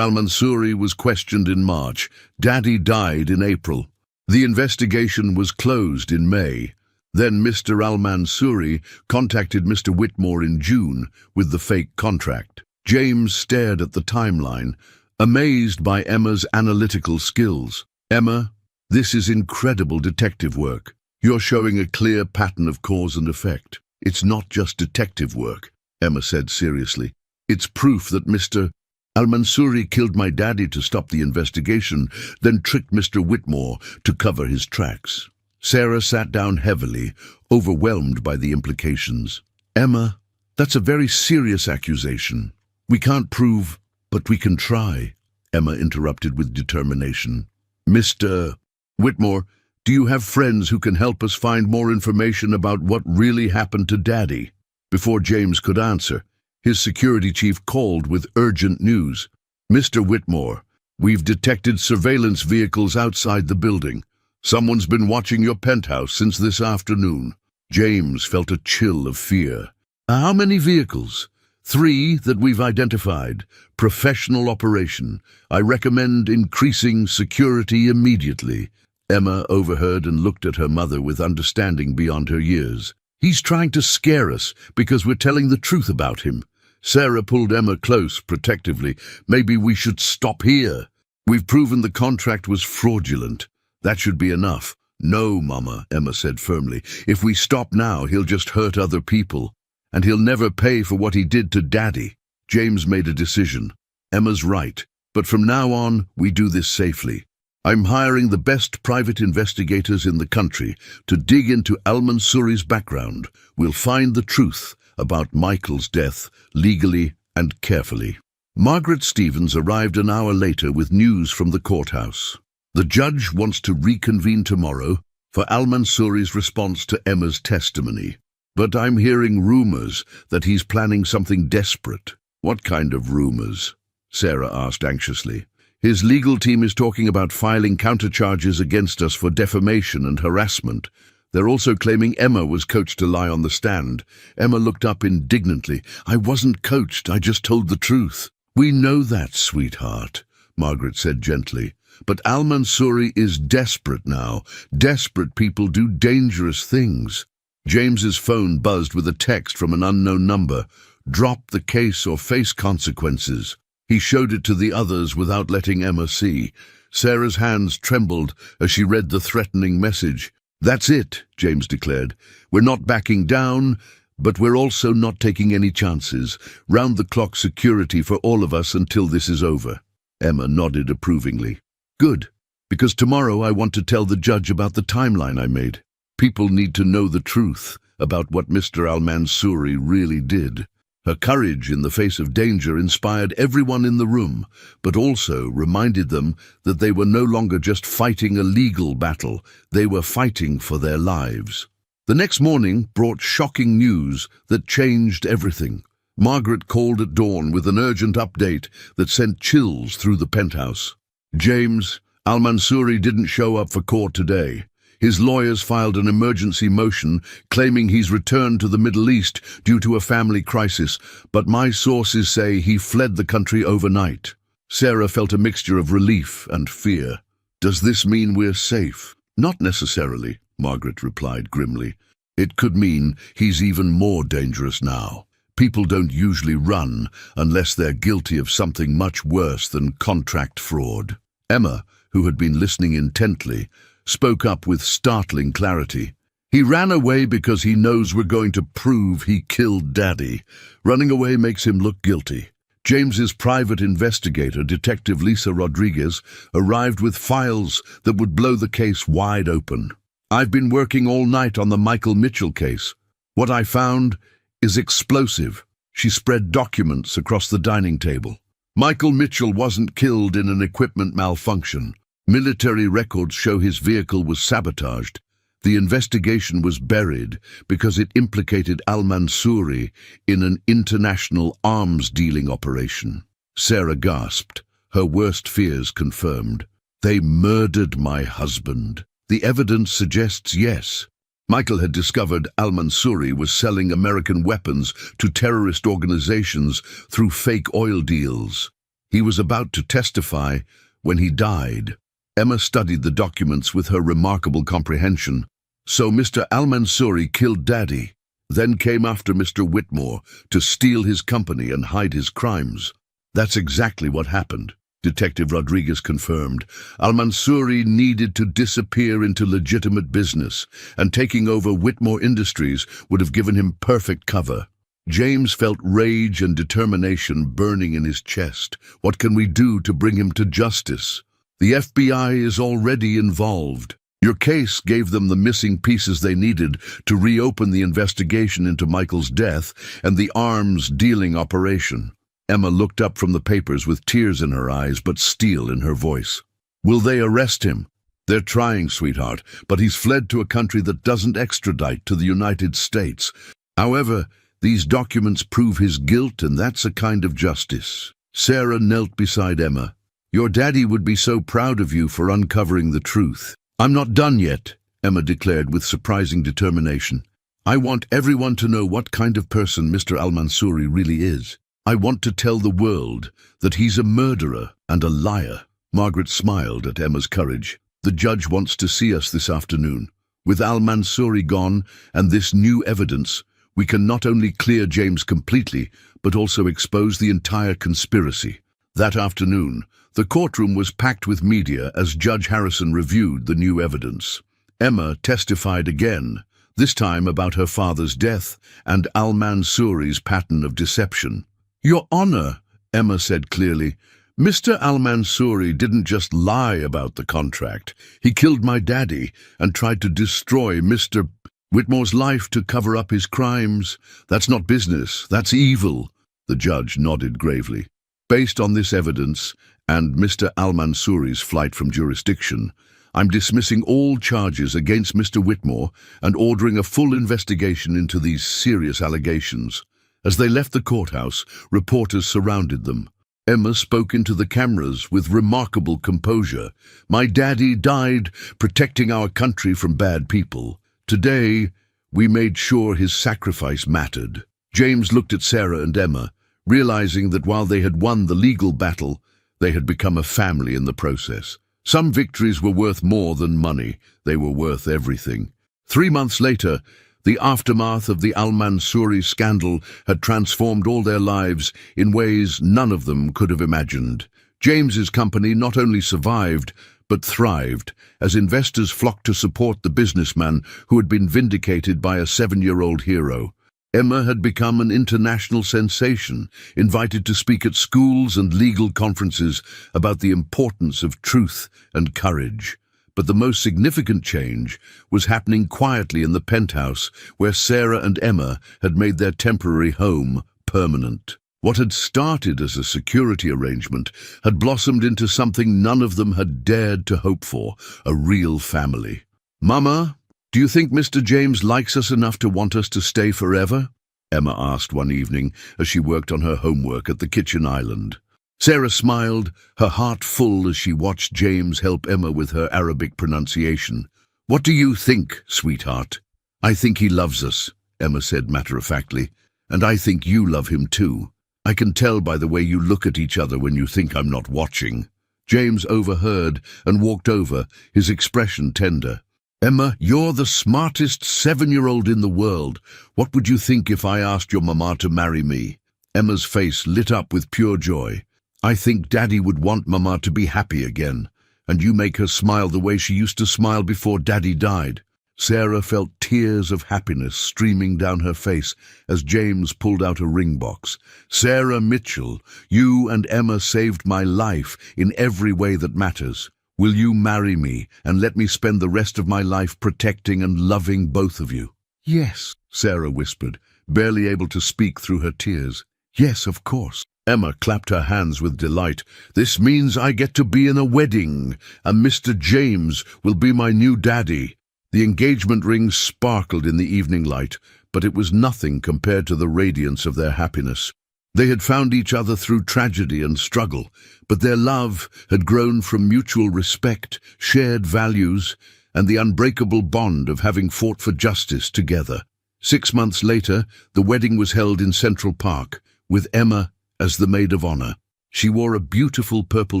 Al-Mansouri was questioned in March. Daddy died in April. The investigation was closed in May. Then Mr. Al-Mansouri contacted Mr. Whitmore in June with the fake contract. James stared at the timeline, amazed by Emma's analytical skills. "Emma, this is incredible detective work. You're showing a clear pattern of cause and effect. It's not just detective work, Emma said seriously. It's proof that Mr. Al-Mansouri killed my daddy to stop the investigation, then tricked Mr. Whitmore to cover his tracks. Sarah sat down heavily, overwhelmed by the implications. Emma, that's a very serious accusation. We can't prove, but we can try, Emma interrupted with determination. Mr. Whitmore, do you have friends who can help us find more information about what really happened to Daddy? Before James could answer, his security chief called with urgent news. Mr. Whitmore, we've detected surveillance vehicles outside the building. Someone's been watching your penthouse since this afternoon. James felt a chill of fear. How many vehicles? 3 that we've identified. Professional operation. I recommend increasing security immediately. Emma overheard and looked at her mother with understanding beyond her years. He's trying to scare us because we're telling the truth about him. Sarah pulled Emma close, protectively. Maybe we should stop here. We've proven the contract was fraudulent. That should be enough. No, Mama, Emma said firmly. If we stop now, he'll just hurt other people. And he'll never pay for what he did to Daddy. James made a decision. Emma's right. But from now on, we do this safely. I'm hiring the best private investigators in the country to dig into Al-Mansouri's background. We'll find the truth about Michael's death legally and carefully. Margaret Stevens arrived an hour later with news from the courthouse. The judge wants to reconvene tomorrow for Al-Mansouri's response to Emma's testimony. But I'm hearing rumors that he's planning something desperate. What kind of rumors? Sarah asked anxiously. His legal team is talking about filing countercharges against us for defamation and harassment. They're also claiming Emma was coached to lie on the stand. Emma looked up indignantly. I wasn't coached, I just told the truth. We know that, sweetheart, Margaret said gently. But Al-Mansouri is desperate now. Desperate people do dangerous things. James's phone buzzed with a text from an unknown number. Drop the case or face consequences. He showed it to the others without letting Emma see. Sarah's hands trembled as she read the threatening message. That's it, James declared. We're not backing down, but we're also not taking any chances. Round-the-clock security for all of us until this is over. Emma nodded approvingly. Good, because tomorrow I want to tell the judge about the timeline I made. People need to know the truth about what Mr. Al-Mansouri really did. Her courage in the face of danger inspired everyone in the room, but also reminded them that they were no longer just fighting a legal battle, they were fighting for their lives. The next morning brought shocking news that changed everything. Margaret called at dawn with an urgent update that sent chills through the penthouse. James, Al-Mansouri didn't show up for court today. His lawyers filed an emergency motion claiming he's returned to the Middle East due to a family crisis, but my sources say he fled the country overnight. Sarah felt a mixture of relief and fear. Does this mean we're safe? Not necessarily, Margaret replied grimly. It could mean he's even more dangerous now. People don't usually run unless they're guilty of something much worse than contract fraud. Emma, who had been listening intently, spoke up with startling clarity. He ran away because he knows we're going to prove he killed Daddy. Running away makes him look guilty. James's private investigator, Detective Lisa Rodriguez, arrived with files that would blow the case wide open. I've been working all night on the Michael Mitchell case. What I found is explosive. She spread documents across the dining table. Michael Mitchell wasn't killed in an equipment malfunction. Military records show his vehicle was sabotaged. The investigation was buried because it implicated Al-Mansouri in an international arms-dealing operation. Sarah gasped, her worst fears confirmed. They murdered my husband. The evidence suggests yes. Michael had discovered Al-Mansouri was selling American weapons to terrorist organizations through fake oil deals. He was about to testify when he died. Emma studied the documents with her remarkable comprehension. So Mr. Al-Mansouri killed Daddy, then came after Mr. Whitmore to steal his company and hide his crimes. That's exactly what happened. Detective Rodriguez confirmed. Al-Mansouri needed to disappear into legitimate business, and taking over Whitmore Industries would have given him perfect cover. James felt rage and determination burning in his chest. What can we do to bring him to justice? The FBI is already involved. Your case gave them the missing pieces they needed to reopen the investigation into Michael's death and the arms dealing operation. Emma looked up from the papers with tears in her eyes but steel in her voice. Will they arrest him? They're trying, sweetheart, but he's fled to a country that doesn't extradite to the United States. However, these documents prove his guilt, and that's a kind of justice. Sarah knelt beside Emma. Your daddy would be so proud of you for uncovering the truth. I'm not done yet, Emma declared with surprising determination. I want everyone to know what kind of person Mr. Al-Mansouri really is. I want to tell the world that he's a murderer and a liar. Margaret smiled at Emma's courage. The judge wants to see us this afternoon. With Al-Mansouri gone and this new evidence, we can not only clear James completely, but also expose the entire conspiracy. That afternoon, the courtroom was packed with media as Judge Harrison reviewed the new evidence. Emma testified again, this time about her father's death and Al-Mansouri's pattern of deception. Your Honor, Emma said clearly, Mr. Al-Mansouri didn't just lie about the contract. He killed my daddy and tried to destroy Mr. Whitmore's life to cover up his crimes. That's not business, that's evil. The judge nodded gravely. Based on this evidence and Mr. Al-Mansouri's flight from jurisdiction, I'm dismissing all charges against Mr. Whitmore and ordering a full investigation into these serious allegations. As they left the courthouse, reporters surrounded them. Emma spoke into the cameras with remarkable composure. My daddy died protecting our country from bad people. Today, we made sure his sacrifice mattered. James looked at Sarah and Emma, realizing that while they had won the legal battle, they had become a family in the process. Some victories were worth more than money. They were worth everything. 3 months later, the aftermath of the Al-Mansouri scandal had transformed all their lives in ways none of them could have imagined. James's company not only survived, but thrived, as investors flocked to support the businessman who had been vindicated by a 7-year-old hero. Emma had become an international sensation, invited to speak at schools and legal conferences about the importance of truth and courage. But the most significant change was happening quietly in the penthouse where Sarah and Emma had made their temporary home permanent. What had started as a security arrangement had blossomed into something none of them had dared to hope for, a real family. Mama, do you think Mr. James likes us enough to want us to stay forever? Emma asked one evening as she worked on her homework at the kitchen island. Sarah smiled, her heart full as she watched James help Emma with her Arabic pronunciation. What do you think, sweetheart? I think he loves us, Emma said matter-of-factly, and I think you love him too. I can tell by the way you look at each other when you think I'm not watching. James overheard and walked over, his expression tender. Emma, you're the smartest 7-year-old in the world. What would you think if I asked your mama to marry me? Emma's face lit up with pure joy. I think Daddy would want Mama to be happy again, and you make her smile the way she used to smile before Daddy died. Sarah felt tears of happiness streaming down her face as James pulled out a ring box. Sarah Mitchell, you and Emma saved my life in every way that matters. Will you marry me and let me spend the rest of my life protecting and loving both of you? Yes, Sarah whispered, barely able to speak through her tears. Yes, of course. Emma clapped her hands with delight. This means I get to be in a wedding, and Mr. James will be my new daddy. The engagement ring sparkled in the evening light, but it was nothing compared to the radiance of their happiness. They had found each other through tragedy and struggle, but their love had grown from mutual respect, shared values, and the unbreakable bond of having fought for justice together. 6 months later, the wedding was held in Central Park, with Emma as the maid of honor. She wore a beautiful purple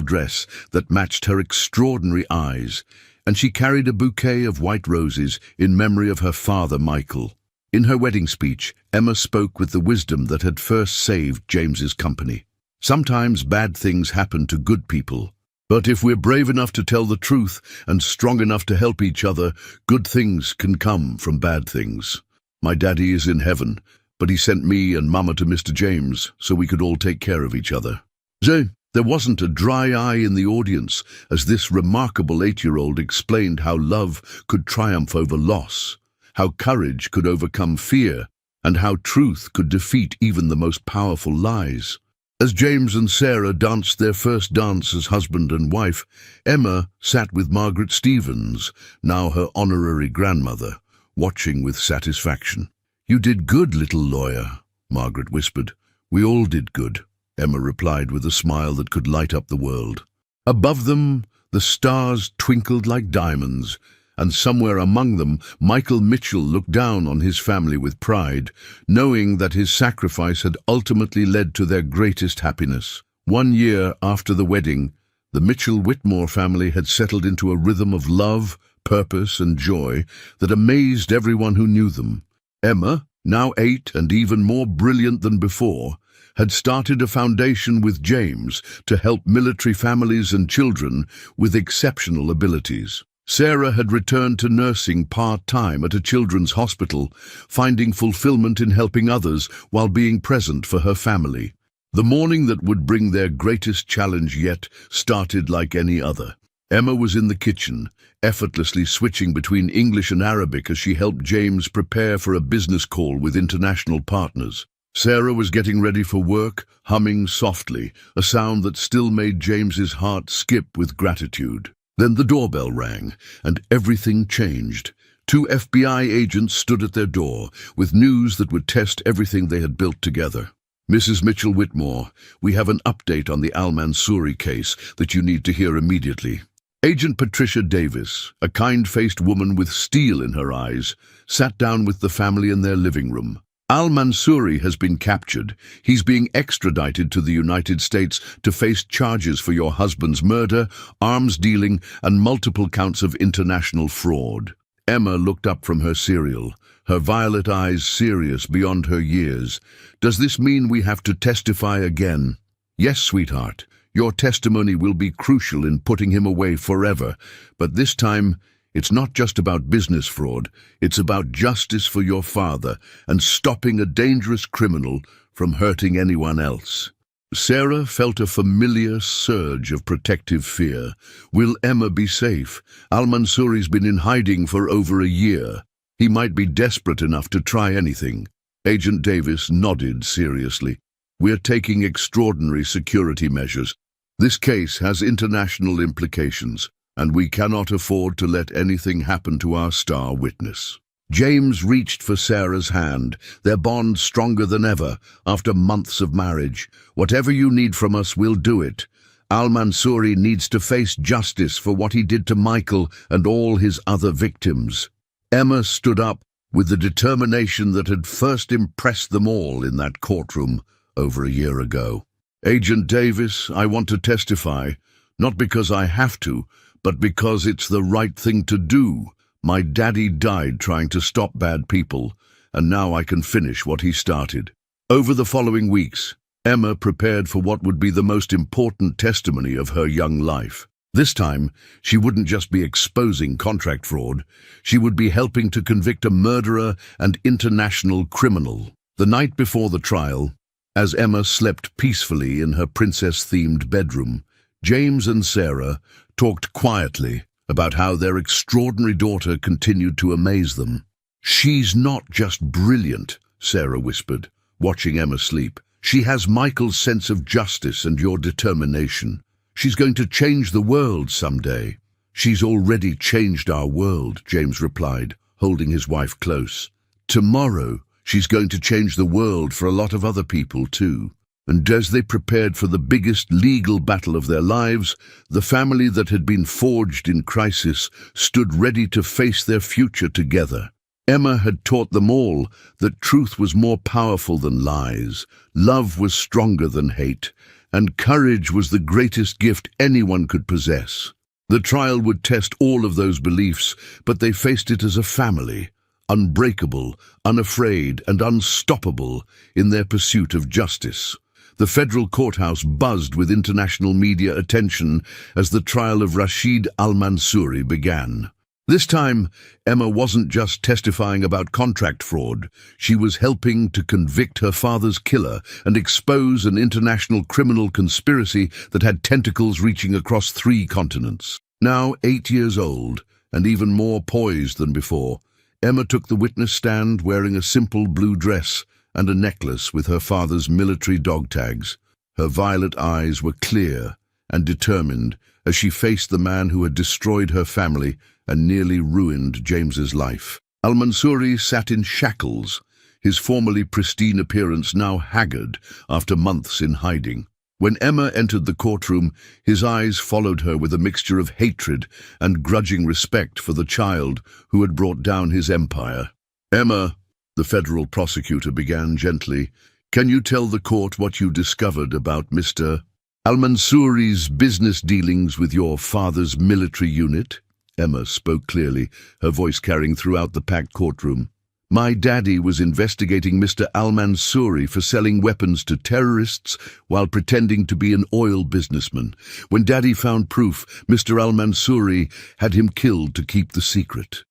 dress that matched her extraordinary eyes, and she carried a bouquet of white roses in memory of her father, Michael. In her wedding speech, Emma spoke with the wisdom that had first saved James's company. Sometimes bad things happen to good people. But if we're brave enough to tell the truth and strong enough to help each other, good things can come from bad things. My daddy is in heaven, but he sent me and Mama to Mr. James so we could all take care of each other. There wasn't a dry eye in the audience as this remarkable 8-year-old explained how love could triumph over loss, how courage could overcome fear, and how truth could defeat even the most powerful lies. As James and Sarah danced their first dance as husband and wife, Emma sat with Margaret Stevens, now her honorary grandmother, watching with satisfaction. "You did good, little lawyer," Margaret whispered. "We all did good," Emma replied with a smile that could light up the world. Above them, the stars twinkled like diamonds, and somewhere among them, Michael Mitchell looked down on his family with pride, knowing that his sacrifice had ultimately led to their greatest happiness. 1 year after the wedding, the Mitchell-Whitmore family had settled into a rhythm of love, purpose, and joy that amazed everyone who knew them. Emma, now 8 and even more brilliant than before, had started a foundation with James to help military families and children with exceptional abilities. Sarah had returned to nursing part-time at a children's hospital, finding fulfillment in helping others while being present for her family. The morning that would bring their greatest challenge yet started like any other. Emma was in the kitchen, effortlessly switching between English and Arabic as she helped James prepare for a business call with international partners. Sarah was getting ready for work, humming softly, a sound that still made James's heart skip with gratitude. Then the doorbell rang, and everything changed. 2 FBI agents stood at their door, with news that would test everything they had built together. "Mrs. Mitchell-Whitmore, we have an update on the Al-Mansouri case that you need to hear immediately." Agent Patricia Davis, a kind-faced woman with steel in her eyes, sat down with the family in their living room. "Al-Mansouri has been captured. He's being extradited to the United States to face charges for your husband's murder, arms dealing, and multiple counts of international fraud." Emma looked up from her cereal, her violet eyes serious beyond her years. "Does this mean we have to testify again?" "Yes, sweetheart. Your testimony will be crucial in putting him away forever, but this time, it's not just about business fraud, it's about justice for your father and stopping a dangerous criminal from hurting anyone else." Sarah felt a familiar surge of protective fear. Will Emma be safe? Al-Mansouri's been in hiding for over a year. He might be desperate enough to try anything. Agent Davis nodded seriously. "We're taking extraordinary security measures. This case has international implications, and we cannot afford to let anything happen to our star witness." James reached for Sarah's hand, their bond stronger than ever after months of marriage. "Whatever you need from us, we'll do it. Al-Mansouri needs to face justice for what he did to Michael and all his other victims." Emma stood up with the determination that had first impressed them all in that courtroom over a year ago. "Agent Davis, I want to testify, not because I have to, but because it's the right thing to do. My daddy died trying to stop bad people, and now I can finish what he started." Over the following weeks, Emma prepared for what would be the most important testimony of her young life. This time, she wouldn't just be exposing contract fraud, she would be helping to convict a murderer and international criminal. The night before the trial, as Emma slept peacefully in her princess-themed bedroom, James and Sarah talked quietly about how their extraordinary daughter continued to amaze them. "She's not just brilliant," Sarah whispered, watching Emma sleep. "She has Michael's sense of justice and your determination. She's going to change the world someday." "She's already changed our world," James replied, holding his wife close. "Tomorrow, she's going to change the world for a lot of other people too." And as they prepared for the biggest legal battle of their lives, the family that had been forged in crisis stood ready to face their future together. Emma had taught them all that truth was more powerful than lies, love was stronger than hate, and courage was the greatest gift anyone could possess. The trial would test all of those beliefs, but they faced it as a family, unbreakable, unafraid, and unstoppable in their pursuit of justice. The federal courthouse buzzed with international media attention as the trial of Rashid al-Mansouri began. This time, Emma wasn't just testifying about contract fraud. She was helping to convict her father's killer and expose an international criminal conspiracy that had tentacles reaching across 3 continents. Now 8 years old, and even more poised than before, Emma took the witness stand wearing a simple blue dress and a necklace with her father's military dog tags. Her violet eyes were clear and determined as she faced the man who had destroyed her family and nearly ruined James's life. Al-Mansouri sat in shackles, his formerly pristine appearance now haggard after months in hiding. When Emma entered the courtroom, his eyes followed her with a mixture of hatred and grudging respect for the child who had brought down his empire. "Emma," the federal prosecutor began gently, "can you tell the court what you discovered about Mr. Al-Mansouri's business dealings with your father's military unit?" Emma spoke clearly, her voice carrying throughout the packed courtroom. "My daddy was investigating Mr. Al-Mansouri for selling weapons to terrorists while pretending to be an oil businessman. When Daddy found proof, Mr. Al-Mansouri had him killed to keep the secret."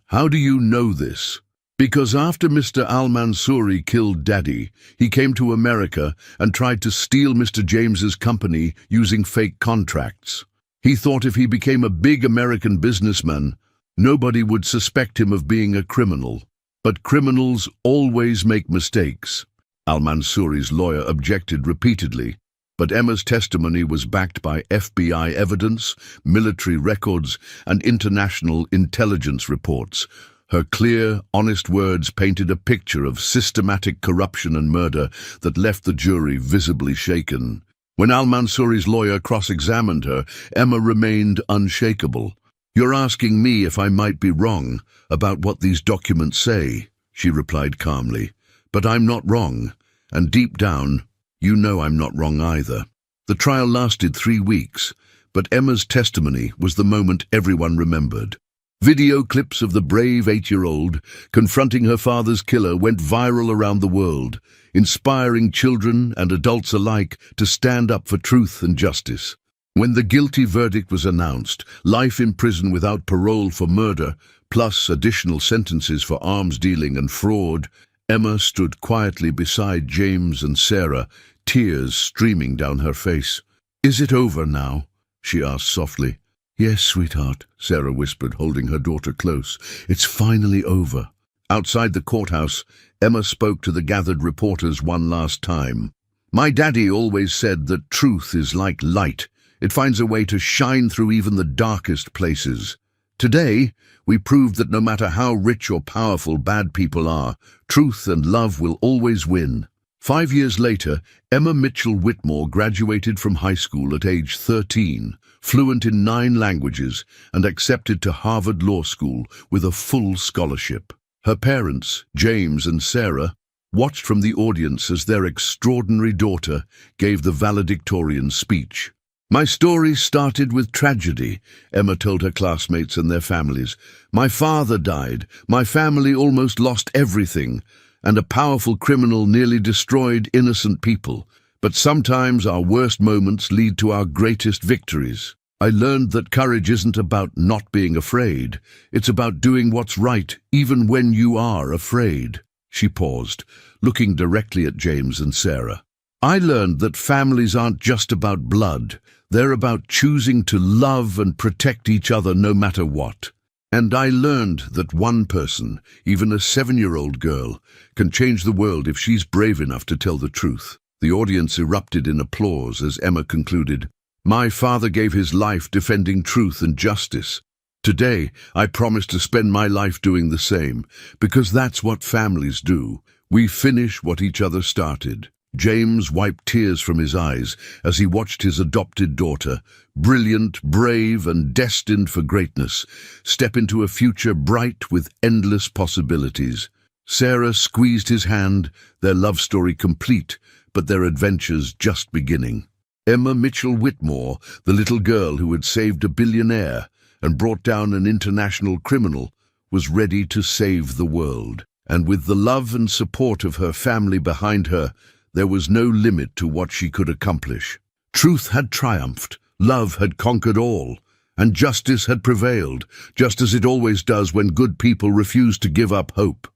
"How do you know this?" "Because after Mr. Al-Mansouri killed Daddy, he came to America and tried to steal Mr. James's company using fake contracts. He thought if he became a big American businessman, nobody would suspect him of being a criminal. But criminals always make mistakes." Al-Mansouri's lawyer objected repeatedly, but Emma's testimony was backed by FBI evidence, military records, and international intelligence reports. Her clear, honest words painted a picture of systematic corruption and murder that left the jury visibly shaken. When Al-Mansouri's lawyer cross-examined her, Emma remained unshakable. "You're asking me if I might be wrong about what these documents say," she replied calmly. "But I'm not wrong, and deep down, you know I'm not wrong either." The trial lasted 3 weeks, but Emma's testimony was the moment everyone remembered. Video clips of the brave 8-year-old confronting her father's killer went viral around the world, inspiring children and adults alike to stand up for truth and justice. When the guilty verdict was announced, life in prison without parole for murder, plus additional sentences for arms dealing and fraud, Emma stood quietly beside James and Sarah, tears streaming down her face. "Is it over now?" she asked softly. "Yes, sweetheart," Sarah whispered, holding her daughter close. "It's finally over." Outside the courthouse, Emma spoke to the gathered reporters one last time. "My daddy always said that truth is like light. It finds a way to shine through even the darkest places. Today, we proved that no matter how rich or powerful bad people are, truth and love will always win." 5 years later, Emma Mitchell Whitmore graduated from high school at age 13, fluent in 9 languages, and accepted to Harvard Law School with a full scholarship. Her parents, James and Sarah, watched from the audience as their extraordinary daughter gave the valedictorian speech. "My story started with tragedy," Emma told her classmates and their families. "My father died, my family almost lost everything, and a powerful criminal nearly destroyed innocent people. But sometimes our worst moments lead to our greatest victories. I learned that courage isn't about not being afraid. It's about doing what's right, even when you are afraid." She paused, looking directly at James and Sarah. "I learned that families aren't just about blood. They're about choosing to love and protect each other no matter what. And I learned that one person, even a 7-year-old girl, can change the world if she's brave enough to tell the truth." The audience erupted in applause as Emma concluded, "My father gave his life defending truth and justice. Today, I promise to spend my life doing the same, because that's what families do. We finish what each other started." James wiped tears from his eyes as he watched his adopted daughter, brilliant, brave, and destined for greatness, step into a future bright with endless possibilities. Sarah squeezed his hand, their love story complete, but their adventures just beginning. Emma Mitchell Whitmore, the little girl who had saved a billionaire and brought down an international criminal, was ready to save the world. And with the love and support of her family behind her, There was no limit to what she could accomplish. Truth had triumphed, love had conquered all, and justice had prevailed, just as it always does when good people refuse to give up hope.